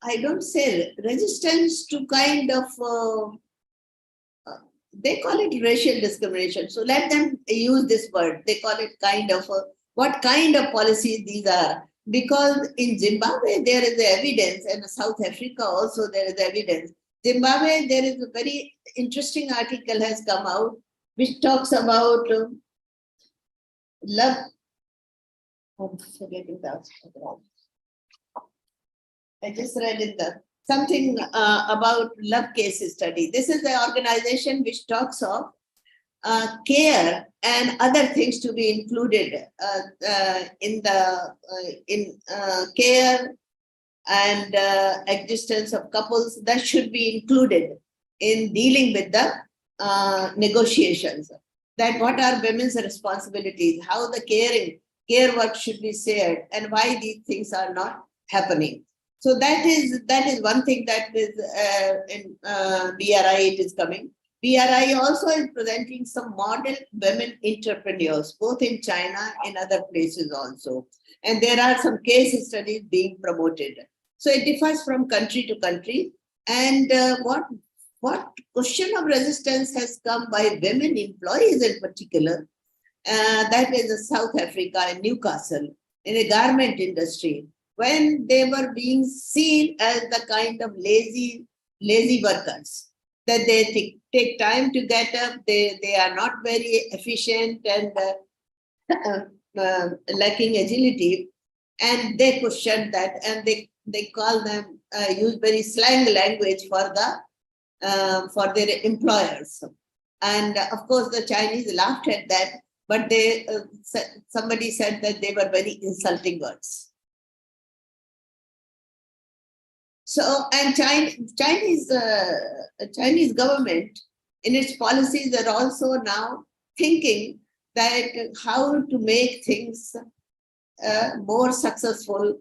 I don't say resistance to they call it racial discrimination. So let them use this word. They call it what kind of policies these are. Because in Zimbabwe, there is evidence, and South Africa also there is evidence. Zimbabwe, there is a very interesting article has come out, which talks about love. I'm forgetting that. I just read it something about love case study. This is the organization which talks of care and other things to be included in care and existence of couples that should be included in dealing with the negotiations. That what are women's responsibilities, how the care work should be shared, and why these things are not happening. So that is one thing that is in BRI it is coming. BRI also is presenting some model women entrepreneurs, both in China and other places also. And there are some case studies being promoted. So it differs from country to country. And what question of resistance has come by women employees in particular, that is in South Africa and Newcastle, in the garment industry, when they were being seen as the kind of lazy workers, that they take time to get up, they are not very efficient and lacking agility, and they question that, and they call them, use very slang language for their employers. And of course, the Chinese laughed at that, but somebody said that they were very insulting words. So, and Chinese government in its policies are also now thinking that how to make things more successful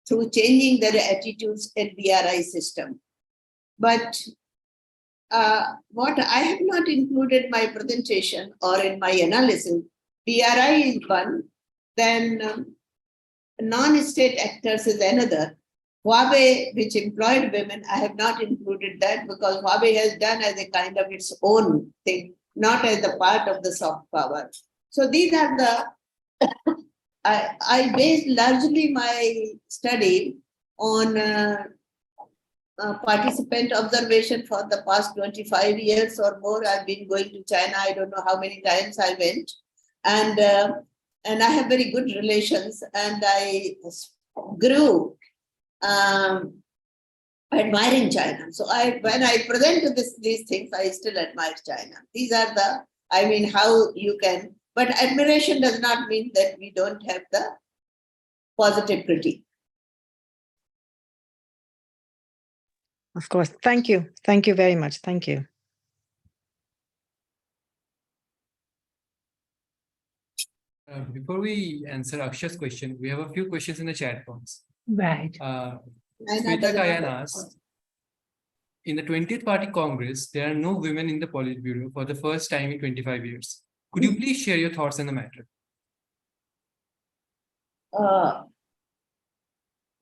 through changing their attitudes in BRI system. But what I have not included in my presentation or in my analysis, BRI is one, then non-state actors is another. Huawei, which employed women, I have not included that because Huawei has done as a kind of its own thing, not as a part of the soft power. So these are the, I based largely my study on participant observation for the past 25 years or more. I've been going to China, I don't know how many times I went. And I have very good relations, and I grew admiring China. So when I present these things, I still admire China. These are the, I mean, how you can, but admiration does not mean that we don't have the positive critique. Of course. Thank you. Thank you very much. Thank you. Before we answer Aksha's question, we have a few questions in the chat box. Right. Sweta Kayan asked, in the 20th Party Congress, there are no women in the Politburo for the first time in 25 years. Could you please share your thoughts on the matter?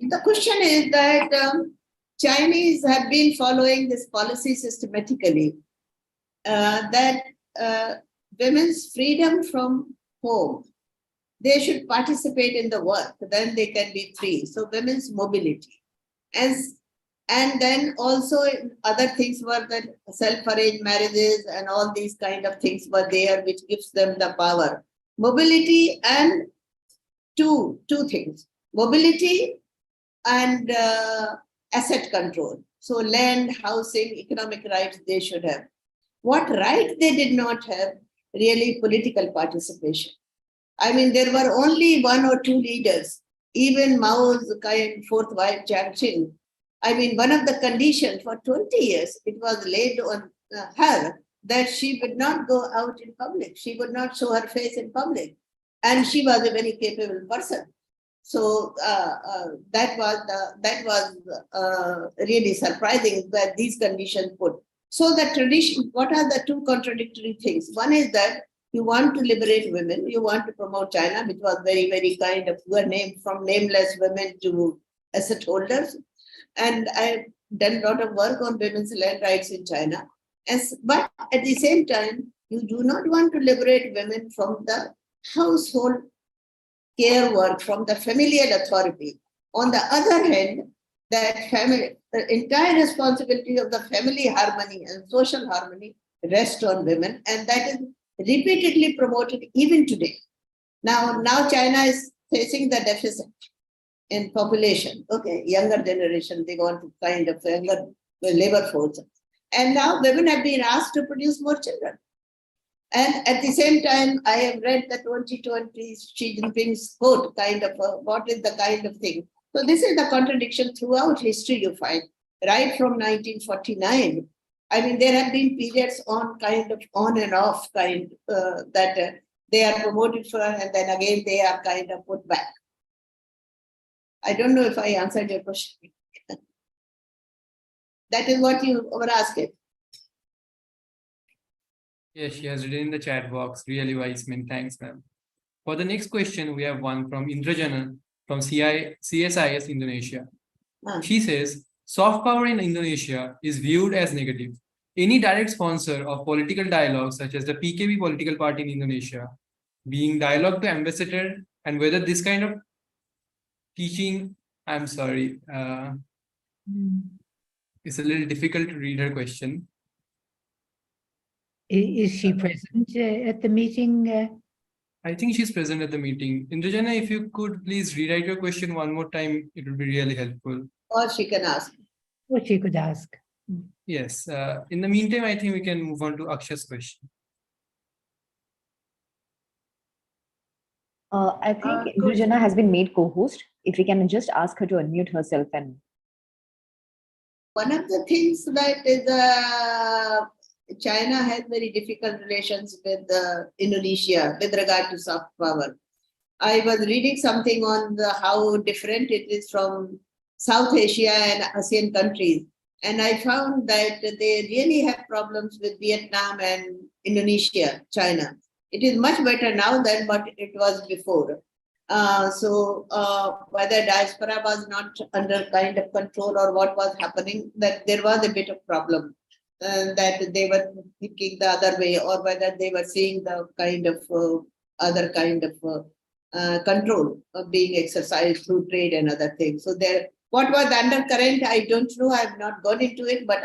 The question is that Chinese have been following this policy systematically, that women's freedom from home, they should participate in the work, then they can be free. So women's mobility. And then also other things were that self-arranged marriages and all these kind of things were there, which gives them the power. Mobility and two things, mobility and asset control. So land, housing, economic rights, they should have. What right they did not have, really political participation. I mean, there were only one or two leaders, even Mao's kind fourth wife, Jiang Qing. I mean, one of the conditions for 20 years, it was laid on her that she would not go out in public. She would not show her face in public. And she was a very capable person. So that was really surprising that these conditions put. So the tradition, what are the two contradictory things? One is that you want to liberate women, you want to promote China, which was very, very kind of poor name, from nameless women to asset holders. And I've done a lot of work on women's land rights in China. But at the same time, you do not want to liberate women from the household care work, from the familial authority. On the other hand, that family, the entire responsibility of the family harmony and social harmony rests on women, and that is repeatedly promoted even today. Now China is facing the deficit in population. Okay, younger generation, they want to kind of younger labor force. And now women have been asked to produce more children. And at the same time, I have read the 2020 Xi Jinping's quote, kind of, what is the kind of thing. So this is the contradiction throughout history you find, right from 1949. I mean, there have been periods on and off kind that they are promoted for, and then again they are kind of put back. I don't know if I answered your question. That is what you were asking. Yes, she has written in the chat box. Really wise, many thanks, ma'am. For the next question, we have one from Indrajana from CSIS Indonesia. Ah. She says, soft power in Indonesia is viewed as negative. Any direct sponsor of political dialogue, such as the PKB political party in Indonesia, being dialogue to ambassador, and whether this kind of teaching, I'm sorry, it's a little difficult to read her question. Is she present at the meeting? I think she's present at the meeting. Indrajana, if you could please rewrite your question one more time, it would be really helpful. Or she can ask. Or she could ask. Yes. In the meantime, I think we can move on to Aksha's question. I think Indrajana has been made co-host. If we can just ask her to unmute herself and. One of the things that is China has very difficult relations with Indonesia with regard to soft power. I was reading something on how different it is from South Asia and ASEAN countries. And I found that they really have problems with Vietnam and Indonesia, China. It is much better now than what it was before. Whether diaspora was not under kind of control or what was happening, that there was a bit of problem. That they were thinking the other way, or whether they were seeing the kind of other kind of control being exercised through trade and other things. So there, what was undercurrent, I don't know. I have not gone into it, but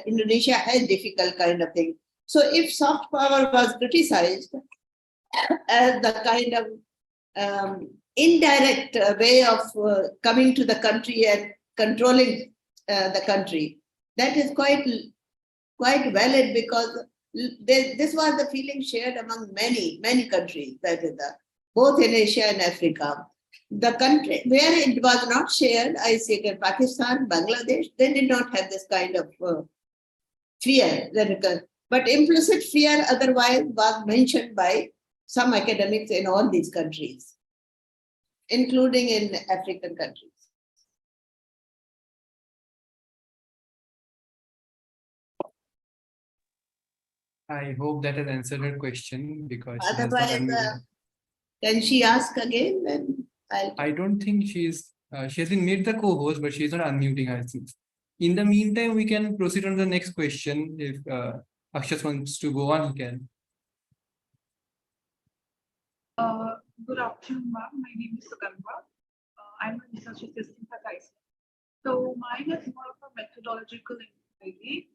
Indonesia has difficult kind of thing. So if soft power was criticized as the kind of indirect way of coming to the country and controlling the country, that is quite valid, because this was the feeling shared among many countries, that is both in Asia and Africa. The country where it was not shared, I say Pakistan, Bangladesh, they did not have this kind of fear. But implicit fear otherwise was mentioned by some academics in all these countries, including in African countries. I hope that has answered her question, because she Otherwise, has not can she ask again? Then I don't think she has been made the co-host, but she is not unmuting herself. In the meantime, we can proceed on the next question. If Akshat wants to go on, he can. Good afternoon, ma'am. My name is Sugandha. I'm a research assistant at IST. So mine is more of a methodological inquiry.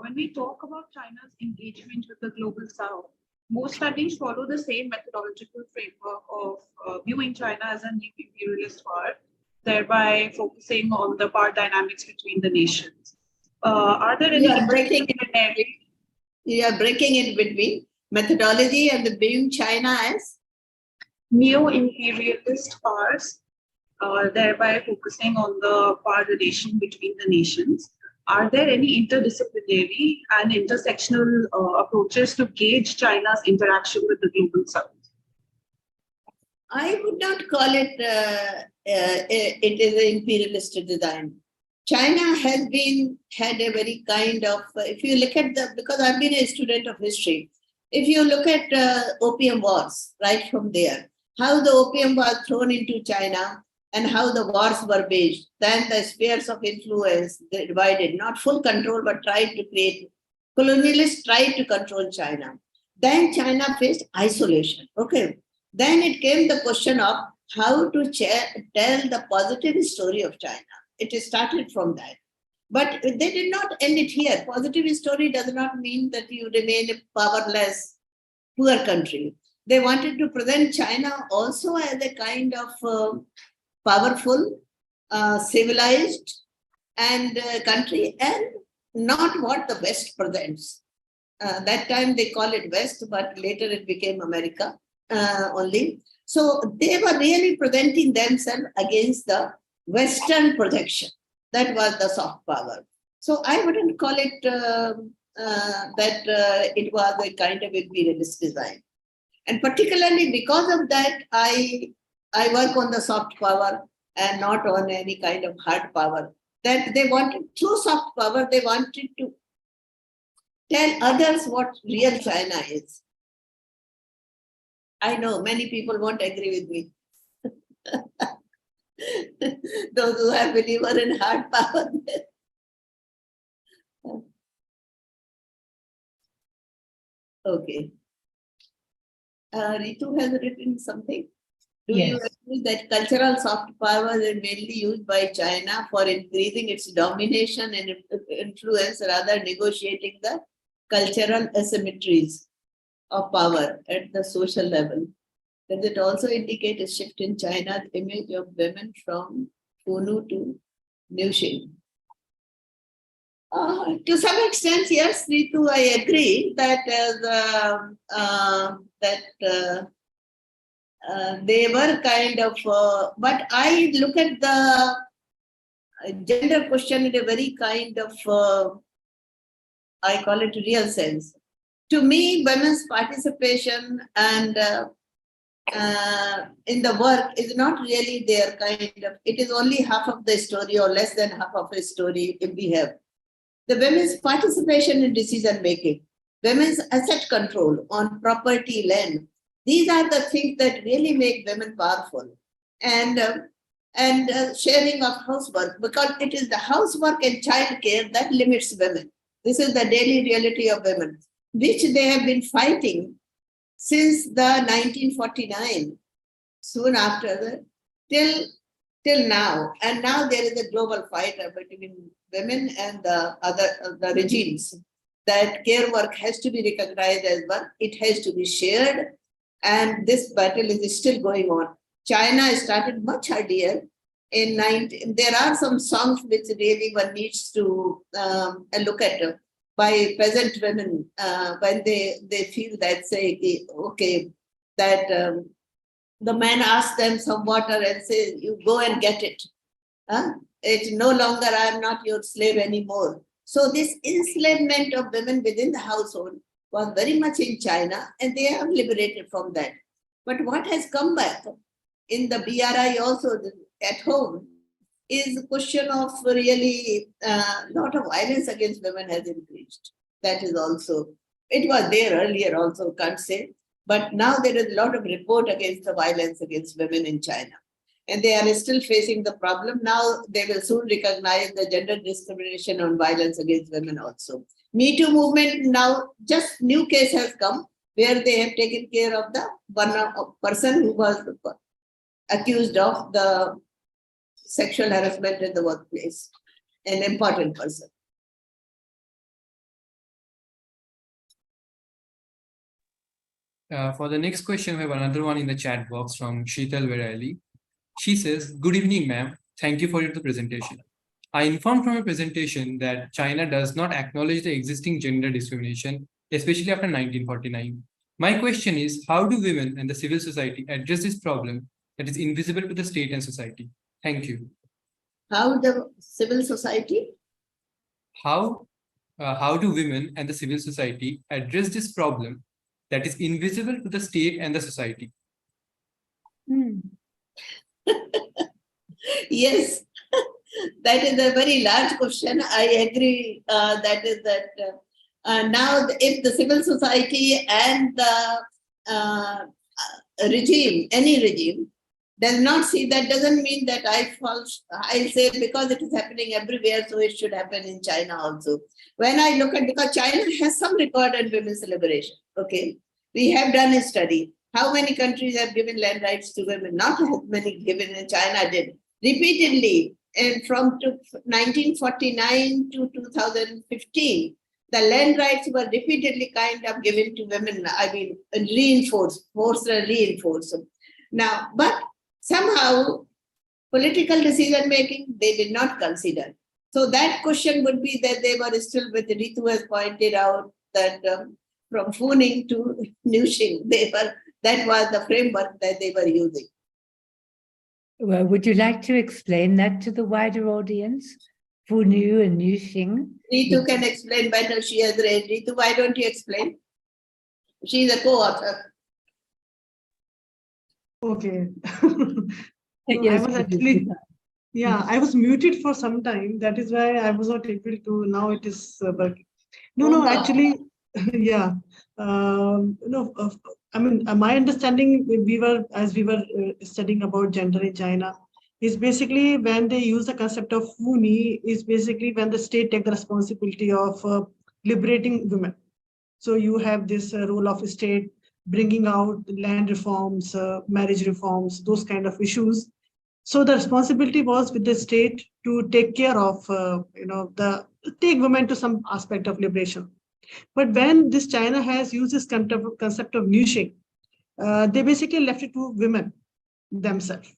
When we talk about China's engagement with the global south, most studies follow the same methodological framework of viewing China as an imperialist power, thereby focusing on the power dynamics between the nations. Are there any You are breaking it between methodology and the viewing China as neo-imperialist powers, thereby focusing on the power relation between the nations. Are there any interdisciplinary and intersectional approaches to gauge China's interaction with the global south? I would not call it it is an imperialist design. China has had a very kind of, if you look at because I've been a student of history, if you look at opium wars, right from there, how the opium was thrown into China and how the wars were waged, then the spheres of influence they divided, not full control, but tried to create, colonialists tried to control China. Then China faced isolation, okay. Then it came the question of how to tell the positive story of China. It started from that. But they did not end it here. Positive story does not mean that you remain a powerless, poor country. They wanted to present China also as a kind of powerful, civilized and country, and not what the West presents. That time they call it West, but later it became America only. So they were really presenting themselves against the Western projection. That was the soft power. So I wouldn't call it that it was a kind of imperialist design. And particularly because of that, I work on the soft power and not on any kind of hard power. That they wanted, through soft power, they wanted to Tell others what real China is. I know many people won't agree with me. Those who are believer in hard power. Okay. Ritu has written something. Do you Yes. agree that cultural soft power is mainly used by China for increasing its domination and influence, rather negotiating the cultural asymmetries of power at the social level? Does it also indicate a shift in China's image of women from Funu to Newshin? To some extent, yes, Ritu, I agree that they were kind of, but I look at the gender question in a very kind of, I call it real sense. To me, women's participation and in the work is not really their kind of, it is only half of the story or less than half of the story if we have. The women's participation in decision making, women's asset control on property, land, these are the things that really make women powerful. And sharing of housework, because it is the housework and childcare that limits women. This is the daily reality of women, which they have been fighting since the 1949, soon after that, till now. And now there is a global fight between women and the regimes that care work has to be recognized as work. It has to be shared. And this battle is still going on. China started much earlier. There are some songs which really one needs to look at by peasant women when they feel that, say, okay, that the man asks them some water and says, you go and get it. It's no longer, I am not your slave anymore. So this enslavement of women within the household was very much in China, and they have liberated from that. But what has come back in the BRI also at home is the question of really lot of violence against women has increased. That is also, it was there earlier also, can't say. But now there is a lot of report against the violence against women in China. And they are still facing the problem. Now they will soon recognize the gender discrimination and violence against women also. Me Too movement now, just new case has come where they have taken care of the one person who was accused of the sexual harassment in the workplace, an important person. For the next question, we have another one in the chat box from Sheetal Virali. She says, good evening, ma'am. Thank you for your presentation. I informed from your presentation that China does not acknowledge the existing gender discrimination, especially after 1949. My question is, how do women and the civil society address this problem that is invisible to the state and society? Thank you. How the civil society? How do women and the civil society address this problem that is invisible to the state and the society? Yes, that is a very large question. I agree that is that now if the civil society and the regime, any regime, does not see that, doesn't mean that I'll say because it is happening everywhere, so it should happen in China also. When I look at, because China has some record on women's liberation, okay? We have done a study. How many countries have given land rights to women? Not as many given, in China did. Repeatedly, and from 1949 to 2015, the land rights were repeatedly kind of given to women, I mean, reinforced. Now, but somehow, political decision-making, they did not consider. So that question would be that they were still, with Ritu has pointed out, that from Funing to Newshin, that was the framework that they were using. Well, would you like to explain that to the wider audience? Funu and Newshin? Ritu can explain better. She has read. Ritu, why don't you explain? She is a co-author. Okay. Yes, I was actually, I was muted for some time. That is why I was not able to, now it is working. No, actually, yeah. I mean, my understanding, as we were studying about gender in China, is basically when they use the concept of Funi, is basically when the state take the responsibility of liberating women. So you have this role of state bringing out land reforms, marriage reforms, those kind of issues. So the responsibility was with the state to take care of, take women to some aspect of liberation. But when this China has used this concept of niching, they basically left it to women themselves.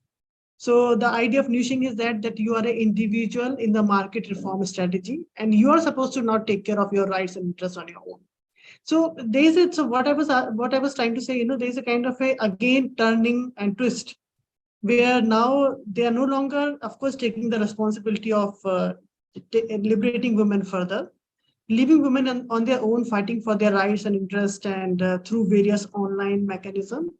So the idea of niching is that you are an individual in the market reform strategy, and you are supposed to not take care of your rights and interests on your own. So what I was trying to say, there's a kind of a again turning and twist, where now they are no longer, of course, taking the responsibility of liberating women further, leaving women on their own, fighting for their rights and interests, and through various online mechanisms.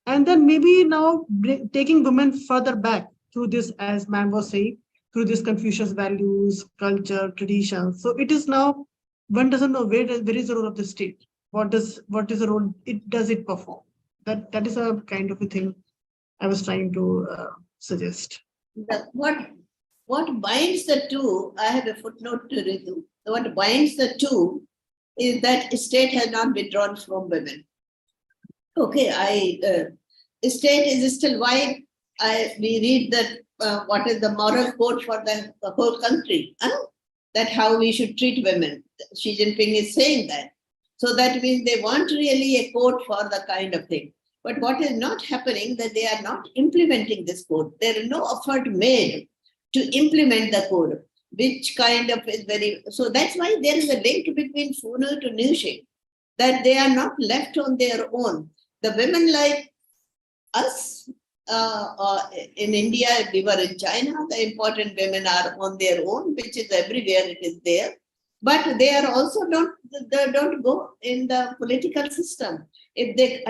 And then maybe now taking women further back through this, as ma'am was saying, through this Confucius values, culture, traditions. So it is now, one doesn't know where is the role of the state. What is the role it perform? That is a kind of a thing I was trying to suggest. What binds the two, I have a footnote to Ritu. What binds the two is that state has not withdrawn from women. Okay, state is still why we read that what is the moral code for the whole country, that how we should treat women. Xi Jinping is saying that. So that means they want really a code for the kind of thing. But what is not happening, that they are not implementing this code. There is no effort made to implement the code, which kind of is very, so that's why there is a link between Funu to Nushin, that they are not left on their own. The women like us, in India, we were in China, the important women are on their own, which is everywhere it is there. But they are also they don't go in the political system. If they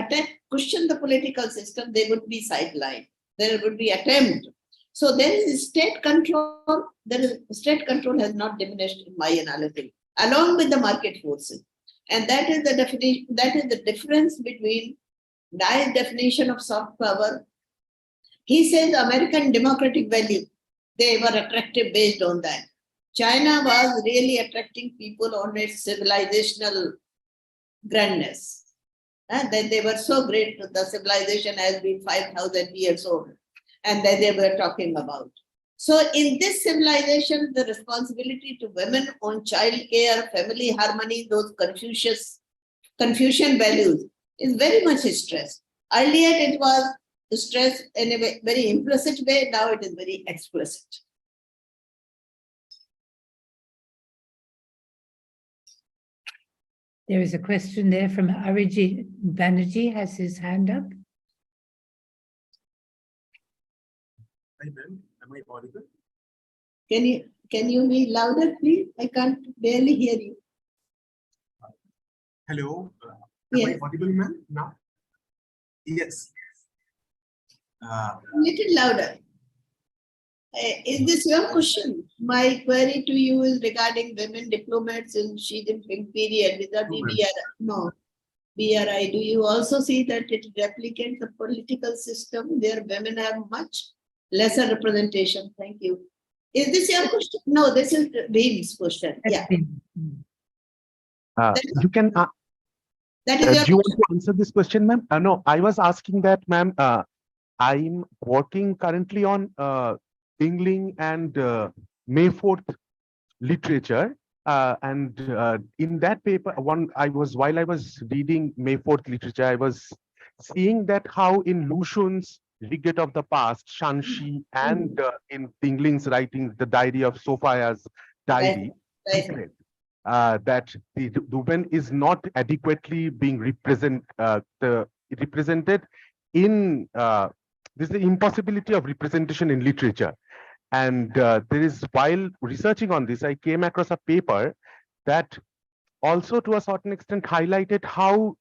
question the political system, they would be sidelined. There would be attempt. So there is state control. State control has not diminished in my analysis, along with the market forces. And that is the definition. That is the difference between Dye's definition of soft power. He says American democratic values, they were attractive based on that. China was really attracting people on its civilizational grandness. And then they were so great, the civilization has been 5,000 years old, and then they were talking about. So in this civilization, the responsibility to women on child care, family harmony, those Confucian values is very much stressed. Earlier it was stressed in a very implicit way, now it is very explicit. There is a question there from Arijit Banerjee, has his hand up. Hi, ma'am. Am I audible? Can you be louder, please? I can't barely hear you. Hello. Yes. Am I audible, ma'am? Now? Yes. A little louder. Is this your question? My query to you is regarding women diplomats in Xi Jinping period vis-a-vis BRI. No, BRI. Do you also see that it replicates the political system where women have much lesser representation? Thank you. Is this your question? No, this is Bhim's question. Yeah. You can. That is do you want to answer this question, ma'am? No, I was asking that, ma'am. I'm working currently on Engling and May 4th literature, and in that paper, while I was reading May 4th literature, I was seeing that how in Lu Xun's Regret of the Past, Shanxi, and in Tingling's writing, the Diary of Sophia's Diary, secret, that the woman is not adequately being represented in this is the impossibility of representation in literature. And there is, while researching on this, I came across a paper that also to a certain extent highlighted how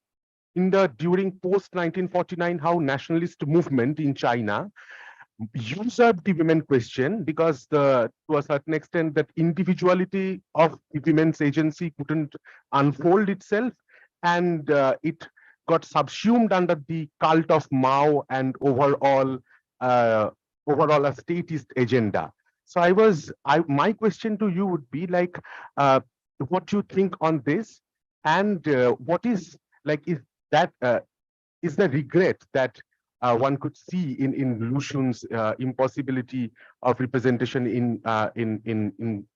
during post 1949, how nationalist movement in China usurp the women question, because to a certain extent that individuality of the women's agency couldn't unfold itself, and it got subsumed under the cult of Mao and overall a statist agenda. So my question to you would be like, what you think on this, and what is like, is the regret that one could see in Lucian's impossibility of representation in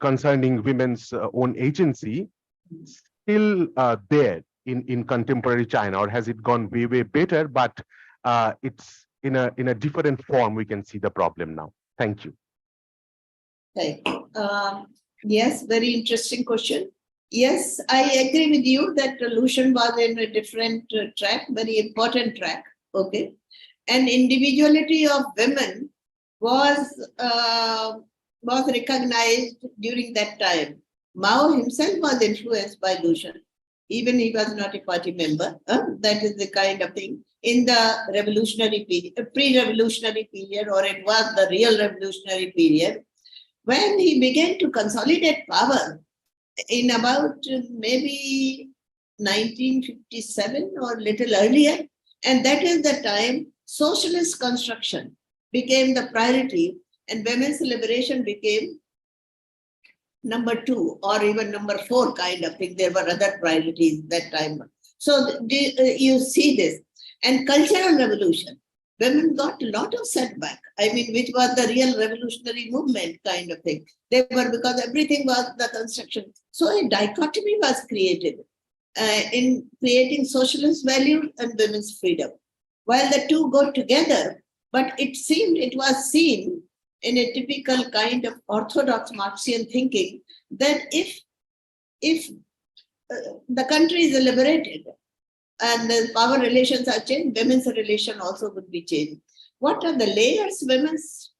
concerning women's own agency still there in contemporary China, or has it gone way better? But it's in a different form. We can see the problem now. Thank you. Thank you. Yes, very interesting question. Yes, I agree with you that Lucian was in a different track, very important track. Okay, and individuality of women was recognized during that time. Mao himself was influenced by Lucian, even he was not a party member. That is the kind of thing in the revolutionary period, pre-revolutionary period, or it was the real revolutionary period, when he began to consolidate power in about maybe 1957 or little earlier. And that is the time socialist construction became the priority, and women's liberation became number 2 or even number 4 kind of thing. There were other priorities that time. So you see this. And cultural revolution, women got a lot of setback. I mean, which was the real revolutionary movement kind of thing. They were, because everything was the construction. So a dichotomy was created in creating socialist value and women's freedom. While the two go together, but it was seen in a typical kind of orthodox Marxian thinking that if the country is liberated and the power relations are changed, women's relation also would be changed. What are the layers? Women's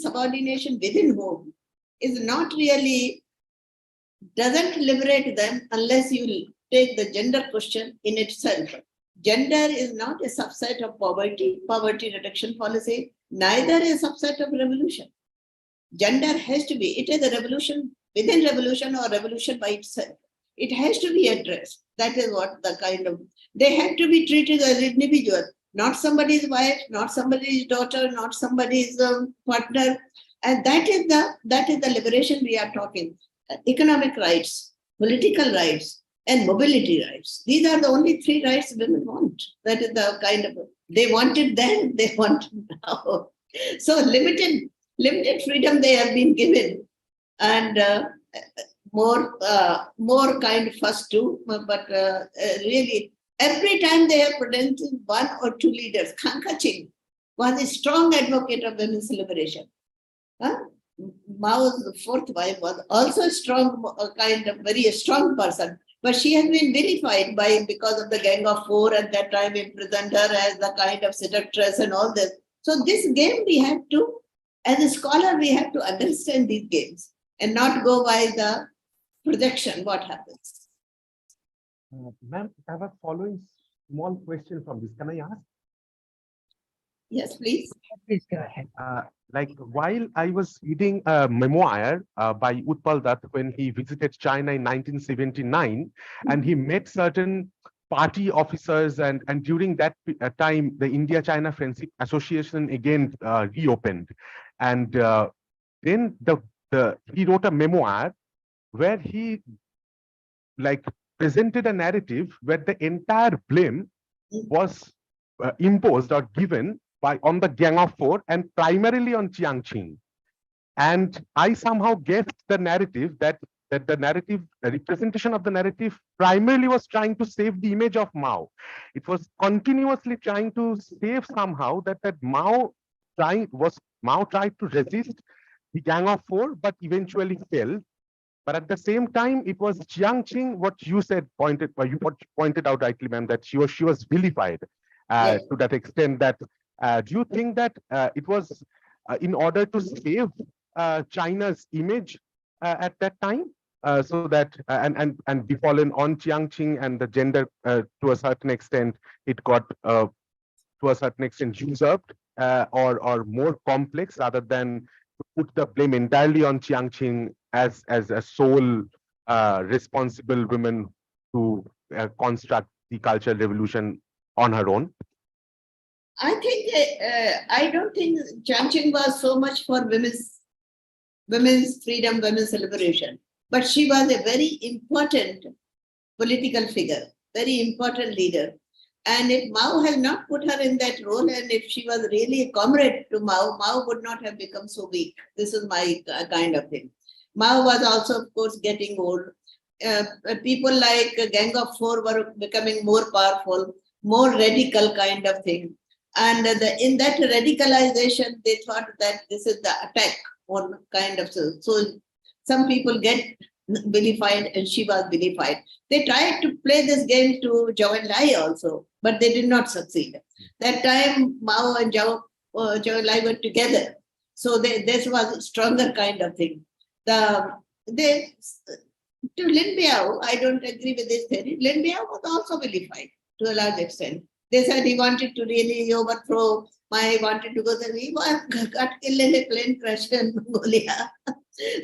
subordination within home is not really, doesn't liberate them unless you take the gender question in itself. Gender is not a subset of poverty reduction policy, neither a subset of revolution. Gender has to be, it is a revolution within revolution or revolution by itself. It has to be addressed. That is what the kind of, they have to be treated as individual, not somebody's wife, not somebody's daughter, not somebody's partner. And that is the liberation we are talking. Economic rights, political rights, and mobility rights. These are the only 3 rights women want. That is the kind of, they want it then, they want it now. So limited freedom they have been given, and more kind of first too, but really every time they have presented 1 or 2 leaders. Kang Ka-ching was a strong advocate of women's liberation. Mao's 4th wife was also a strong, very strong person, but she has been vilified because of the Gang of 4 at that time, imprisoned her as the kind of seductress and all this. So this game we have to, as a scholar, we have to understand these games and not go by the projection, what happens. Ma'am, I have a following small question from this. Can I ask? Yes, please. Please go ahead. Like while I was reading a memoir by Utpal Dutt when he visited China in 1979, and he met certain party officers, and during that time, the India-China Friendship Association again reopened. And then he wrote a memoir where he like presented a narrative where the entire blame was imposed or given on the Gang of 4 and primarily on Chiang Ching. And I somehow guessed the narrative that the narrative, the representation of the narrative primarily was trying to save the image of Mao. It was continuously trying to save somehow that Mao tried to resist the Gang of 4, but eventually failed. But at the same time, it was Chiang Ching, what you pointed out rightly, ma'am, that she was vilified Yes. to that extent that, do you think that it was in order to save China's image at that time, so that and befallen on Chiang Ching and the gender to a certain extent, it got to a certain extent usurped? or more complex rather than to put the blame entirely on Chiang Ching as a sole responsible woman to construct the cultural revolution on her own? I think I don't think Changching was so much for women's freedom, women's liberation, but she was a very important political figure, very important leader. And if Mao had not put her in that role, and if she was really a comrade to Mao, Mao would not have become so weak. This is my kind of thing. Mao was also, of course, getting old. People like Gang of Four were becoming more powerful, more radical kind of thing. And in that radicalization, they thought that this is the attack on kind of. So some people get vilified, and she was vilified. They tried to play this game to Zhou Enlai also, but they did not succeed. That time, Mao and Zhou Enlai were together. So this was a stronger kind of thing. To Lin Biao, I don't agree with this theory. Lin Biao was also vilified to a large extent. They said he wanted to really overthrow Mao, wanted to go there. He got killed in a plane crash in Mongolia.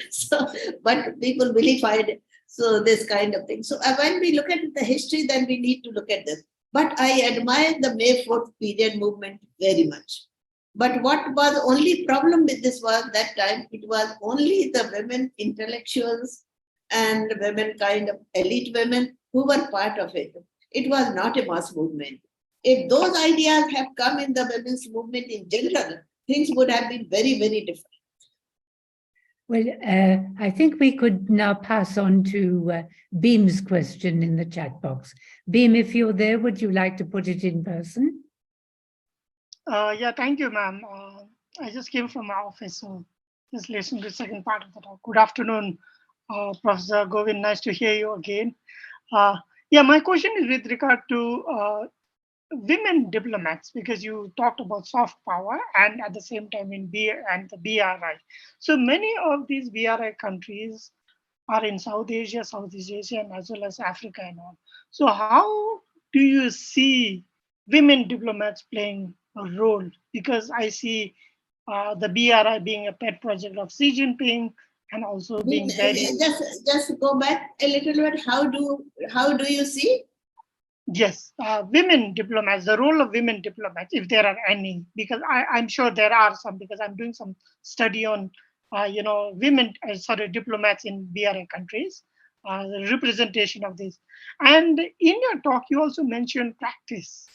So, but people vilified. So this kind of thing. So when we look at the history, then we need to look at this. But I admire the May 4th period movement very much. But what was only problem with this was that time, it was only the women intellectuals and women kind of elite women who were part of it. It was not a mass movement. If those ideas have come in the women's movement in general, things would have been very, very different. Well, I think we could now pass on to Beam's question in the chat box. Beam, if you're there, would you like to put it in person? Yeah, thank you, ma'am. I just came from my office, so just listen to the second part of the talk. Good afternoon, Professor Govind. Nice to hear you again. Yeah, my question is with regard to women diplomats, because you talked about soft power and at the same time in the BRI. So many of these BRI countries are in South Asia, Southeast Asia, and as well as Africa and all. So how do you see women diplomats playing a role? Because I see the BRI being a pet project of Xi Jinping and also being very... Just go back a little bit. How do you see? Yes, women diplomats, the role of women diplomats, if there are any, because I'm sure there are some, because I'm doing some study on, women diplomats in BRI countries, the representation of this. And in your talk, you also mentioned practice.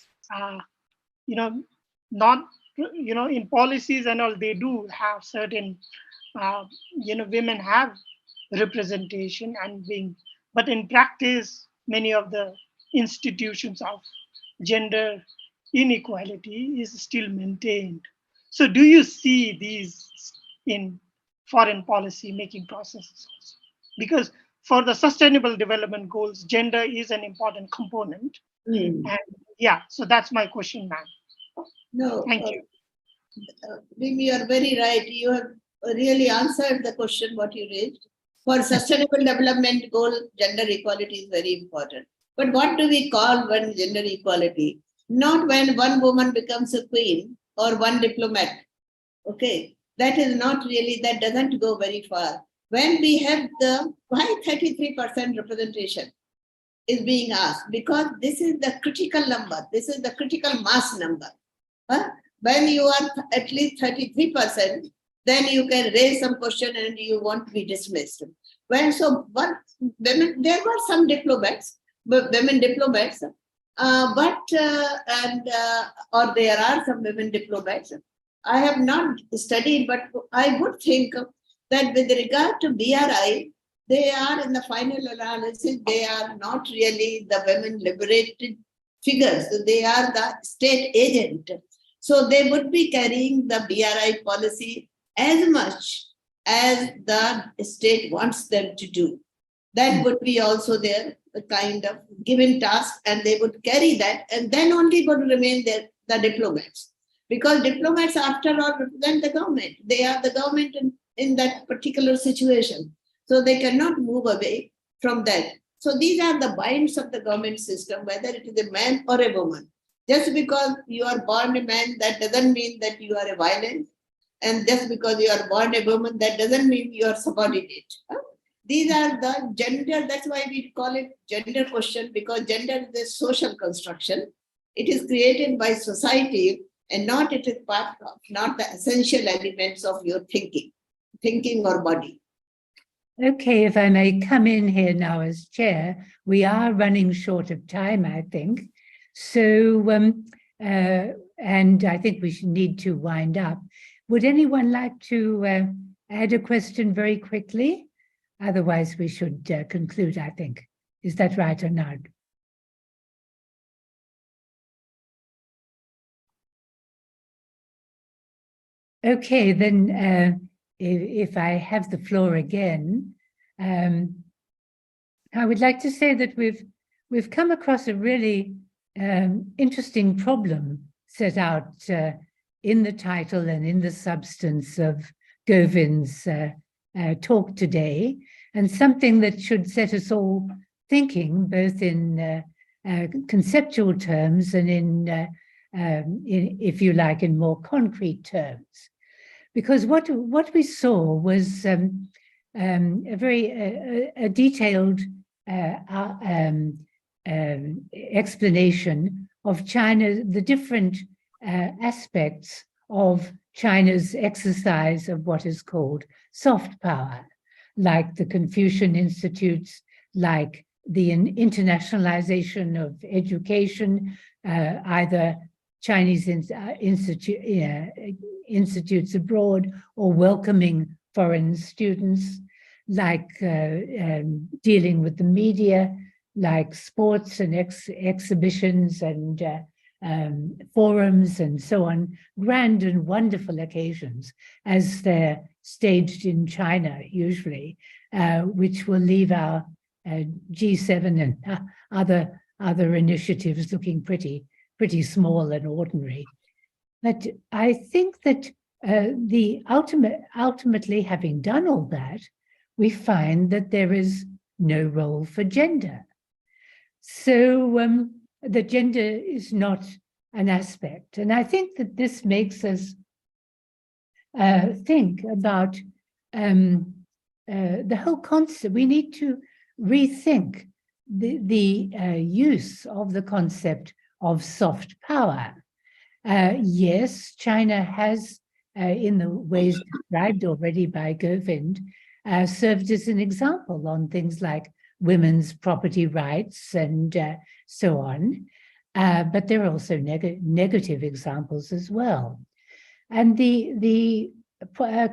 Not, in policies and all, they do have certain, women have representation and being, but in practice, many of the institutions of gender inequality is still maintained. So do you see these in foreign policy making processes also? Because for the sustainable development goals, gender is an important component. And yeah, so that's my question, ma'am. No, thank you. You are very right. You have really answered the question what you raised. For sustainable development goal, gender equality is very important. But what do we call one gender equality? Not when one woman becomes a queen or one diplomat. Okay, that is not really, that doesn't go very far. When we have why 33% representation is being asked? Because this is the critical number. This is the critical mass number. When you are at least 33%, then you can raise some question and you won't be dismissed. There were some diplomats, women diplomats, or there are some women diplomats. I have not studied, but I would think that with regard to BRI, they are in the final analysis, they are not really the women liberated figures. They are the state agent. So they would be carrying the BRI policy as much as the state wants them to do. That would be also their kind of given task, and they would carry that, and then only would remain there the diplomats. Because diplomats, after all, represent the government. They are the government in that particular situation. So they cannot move away from that. So these are the binds of the government system, whether it is a man or a woman. Just because you are born a man, that doesn't mean that you are a violent. And just because you are born a woman, that doesn't mean you are subordinate. These are the gender, that's why we call it gender question, because gender is a social construction. It is created by society and not it is part of, not the essential elements of your thinking or body. Okay, if I may come in here now as chair, we are running short of time, I think. So, and I think we should need to wind up. Would anyone like to add a question very quickly? Otherwise, we should conclude, I think. Is that right or not? Okay, then if I have the floor again, I would like to say that we've come across a really interesting problem set out in the title and in the substance of Govind's talk today, and something that should set us all thinking, both in conceptual terms and in, if you like, in more concrete terms. Because what we saw was a very detailed explanation of China, the different aspects of China's exercise of what is called soft power, like the Confucian institutes, like the internationalization of education, either Chinese institutes abroad or welcoming foreign students, like dealing with the media, like sports and exhibitions and forums and so on, grand and wonderful occasions as they're staged in China usually, which will leave our G7 and other initiatives looking pretty small and ordinary. But I think that ultimately having done all that, we find that there is no role for gender. So the gender is not an aspect. And I think that this makes us think about the whole concept. We need to rethink the use of the concept of soft power. Yes, China has, in the ways described already by Govind, served as an example on things like women's property rights and so on. But there are also negative examples as well. And the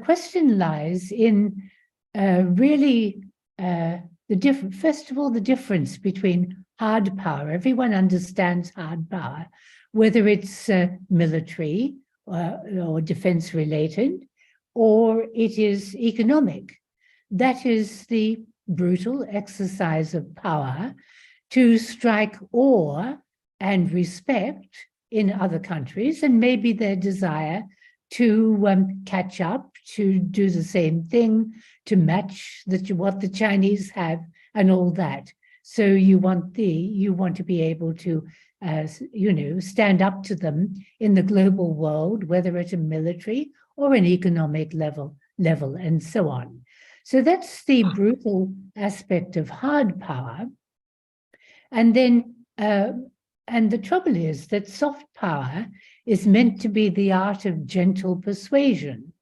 question lies in really first of all, the difference between hard power. Everyone understands hard power, whether it's military or defense related, or it is economic. That is the brutal exercise of power to strike awe and respect in other countries, and maybe their desire to catch up, to do the same thing, to match what the Chinese have, and all that. So you want to be able to, stand up to them in the global world, whether at a military or an economic level, and so on. So that's the brutal aspect of hard power. And then, and the trouble is that soft power is meant to be the art of gentle persuasion.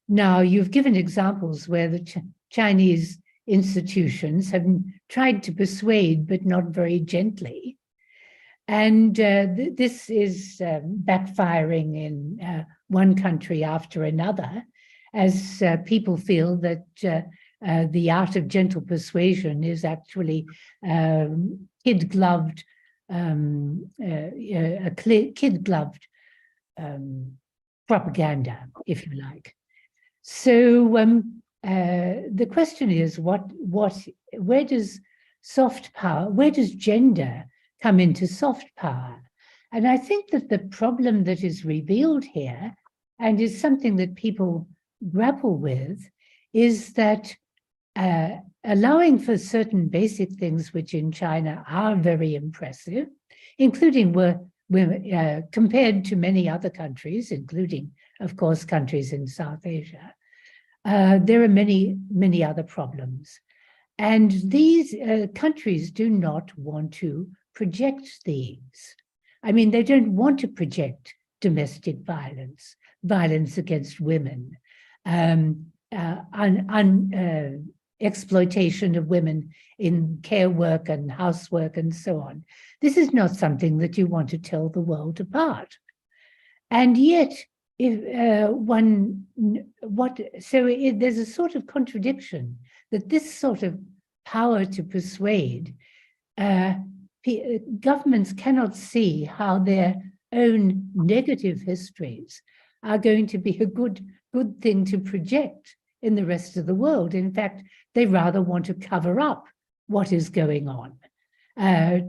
Now, you've given examples where the Chinese institutions have tried to persuade, but not very gently. And this is backfiring in one country after another, as people feel that the art of gentle persuasion is actually kid-gloved propaganda, if you like. So the question is, where does soft power, where does gender come into soft power? And I think that the problem that is revealed here, and is something that people grapple with, is that allowing for certain basic things which in China are very impressive, including women, compared to many other countries, including, of course, countries in South Asia, there are many other problems. And these countries do not want to project these. I mean, they don't want to project domestic violence, violence against women, exploitation of women in care work and housework and so on. This is not something that you want to tell the world apart. And yet, if there's a sort of contradiction that this sort of power to persuade, governments cannot see how their own negative histories are going to be a good thing to project in the rest of the world. In fact, they rather want to cover up what is going on,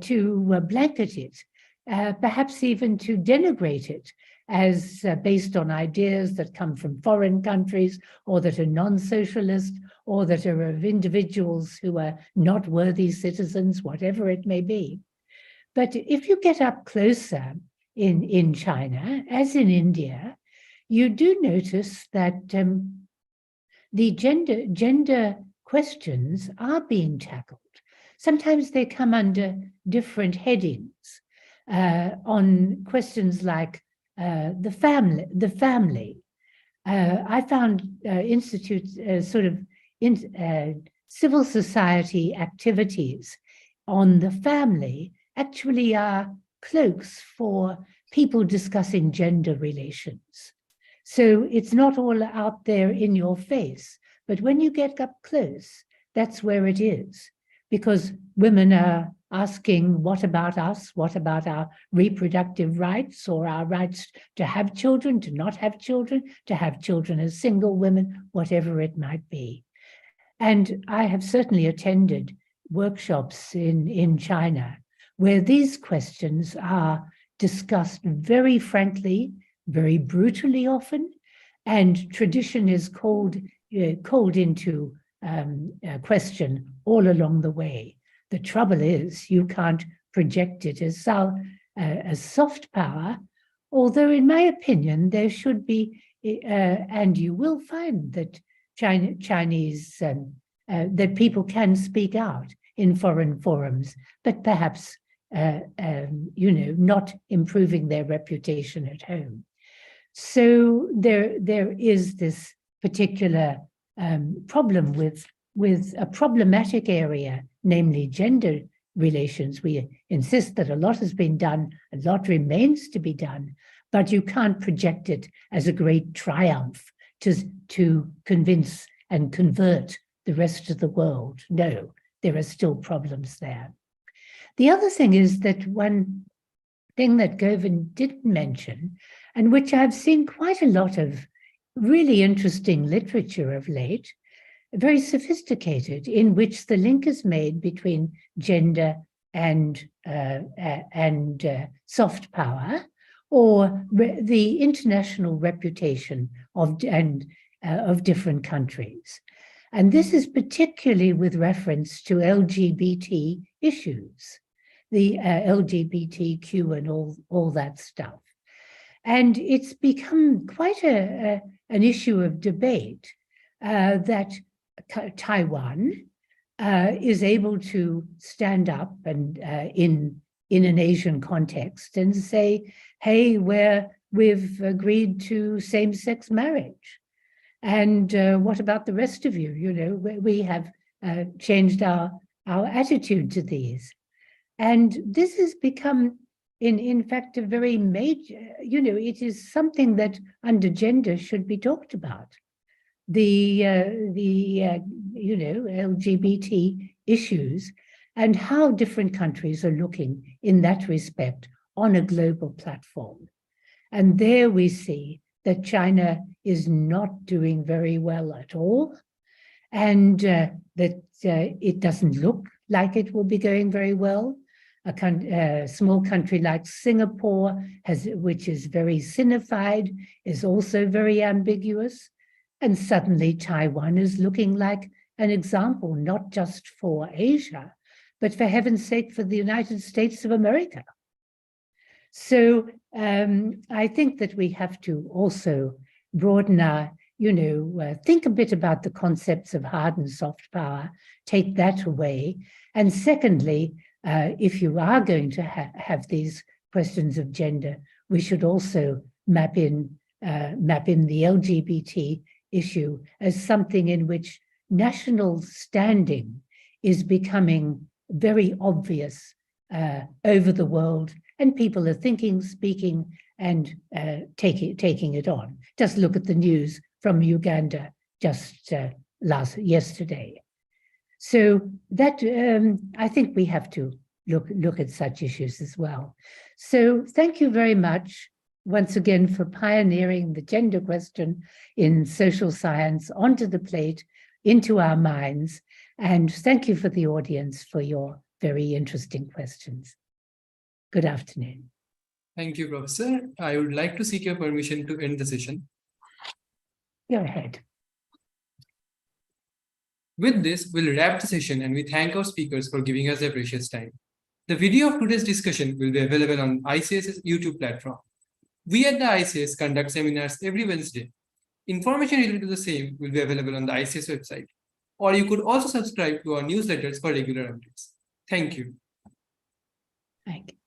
to blanket it, perhaps even to denigrate it as based on ideas that come from foreign countries or that are non-socialist or that are of individuals who are not worthy citizens, whatever it may be. But if you get up closer in China, as in India, you do notice that the gender questions are being tackled. Sometimes they come under different headings on questions like the family. I found institutes, civil society activities on the family actually are cloaks for people discussing gender relations. So it's not all out there in your face, but when you get up close, that's where it is, because women are asking, what about us? What about our reproductive rights or our rights to have children, to not have children, to have children as single women, whatever it might be. And I have certainly attended workshops in China where these questions are discussed very frankly, very brutally often, and tradition is called into question all along the way. The trouble is you can't project it as soft power, although in my opinion there should be, and you will find that Chinese, that people can speak out in foreign forums, but perhaps not improving their reputation at home. So there is this particular problem with a problematic area, namely gender relations. We insist that a lot has been done, a lot remains to be done, but you can't project it as a great triumph to convince and convert the rest of the world. No, there are still problems there. The other thing is that one thing that Govind didn't mention, and which I've seen quite a lot of really interesting literature of late, very sophisticated, in which the link is made between gender and soft power, or the international reputation of different countries. And this is particularly with reference to LGBT issues, the LGBTQ and all that stuff. And it's become quite an issue of debate that Taiwan is able to stand up and in an Asian context and say, hey, we've agreed to same-sex marriage. And what about the rest of you? You know, we have changed our attitude to these. And this has become, in fact, a very major, it is something that under gender should be talked about. The LGBT issues and how different countries are looking in that respect on a global platform. And there we see that China is not doing very well at all, and that it doesn't look like it will be going very well. A small country like Singapore, which is very Sinified, is also very ambiguous. And suddenly Taiwan is looking like an example, not just for Asia, but for heaven's sake, for the United States of America. So I think that we have to also broaden our, think a bit about the concepts of hard and soft power, take that away. And secondly, if you are going to have these questions of gender, we should also map in the LGBT issue as something in which national standing is becoming very obvious over the world, and people are thinking, speaking, and taking it on. Just look at the news from Uganda just yesterday. So that I think we have to look at such issues as well. So thank you very much once again for pioneering the gender question in social science onto the plate, into our minds. And thank you for the audience for your very interesting questions. Good afternoon. Thank you, Professor. I would like to seek your permission to end the session. Go ahead. With this, we'll wrap the session and we thank our speakers for giving us their precious time. The video of today's discussion will be available on ICS's YouTube platform. We at the ICS conduct seminars every Wednesday. Information related to the same will be available on the ICS website. Or you could also subscribe to our newsletters for regular updates. Thank you. Thank you.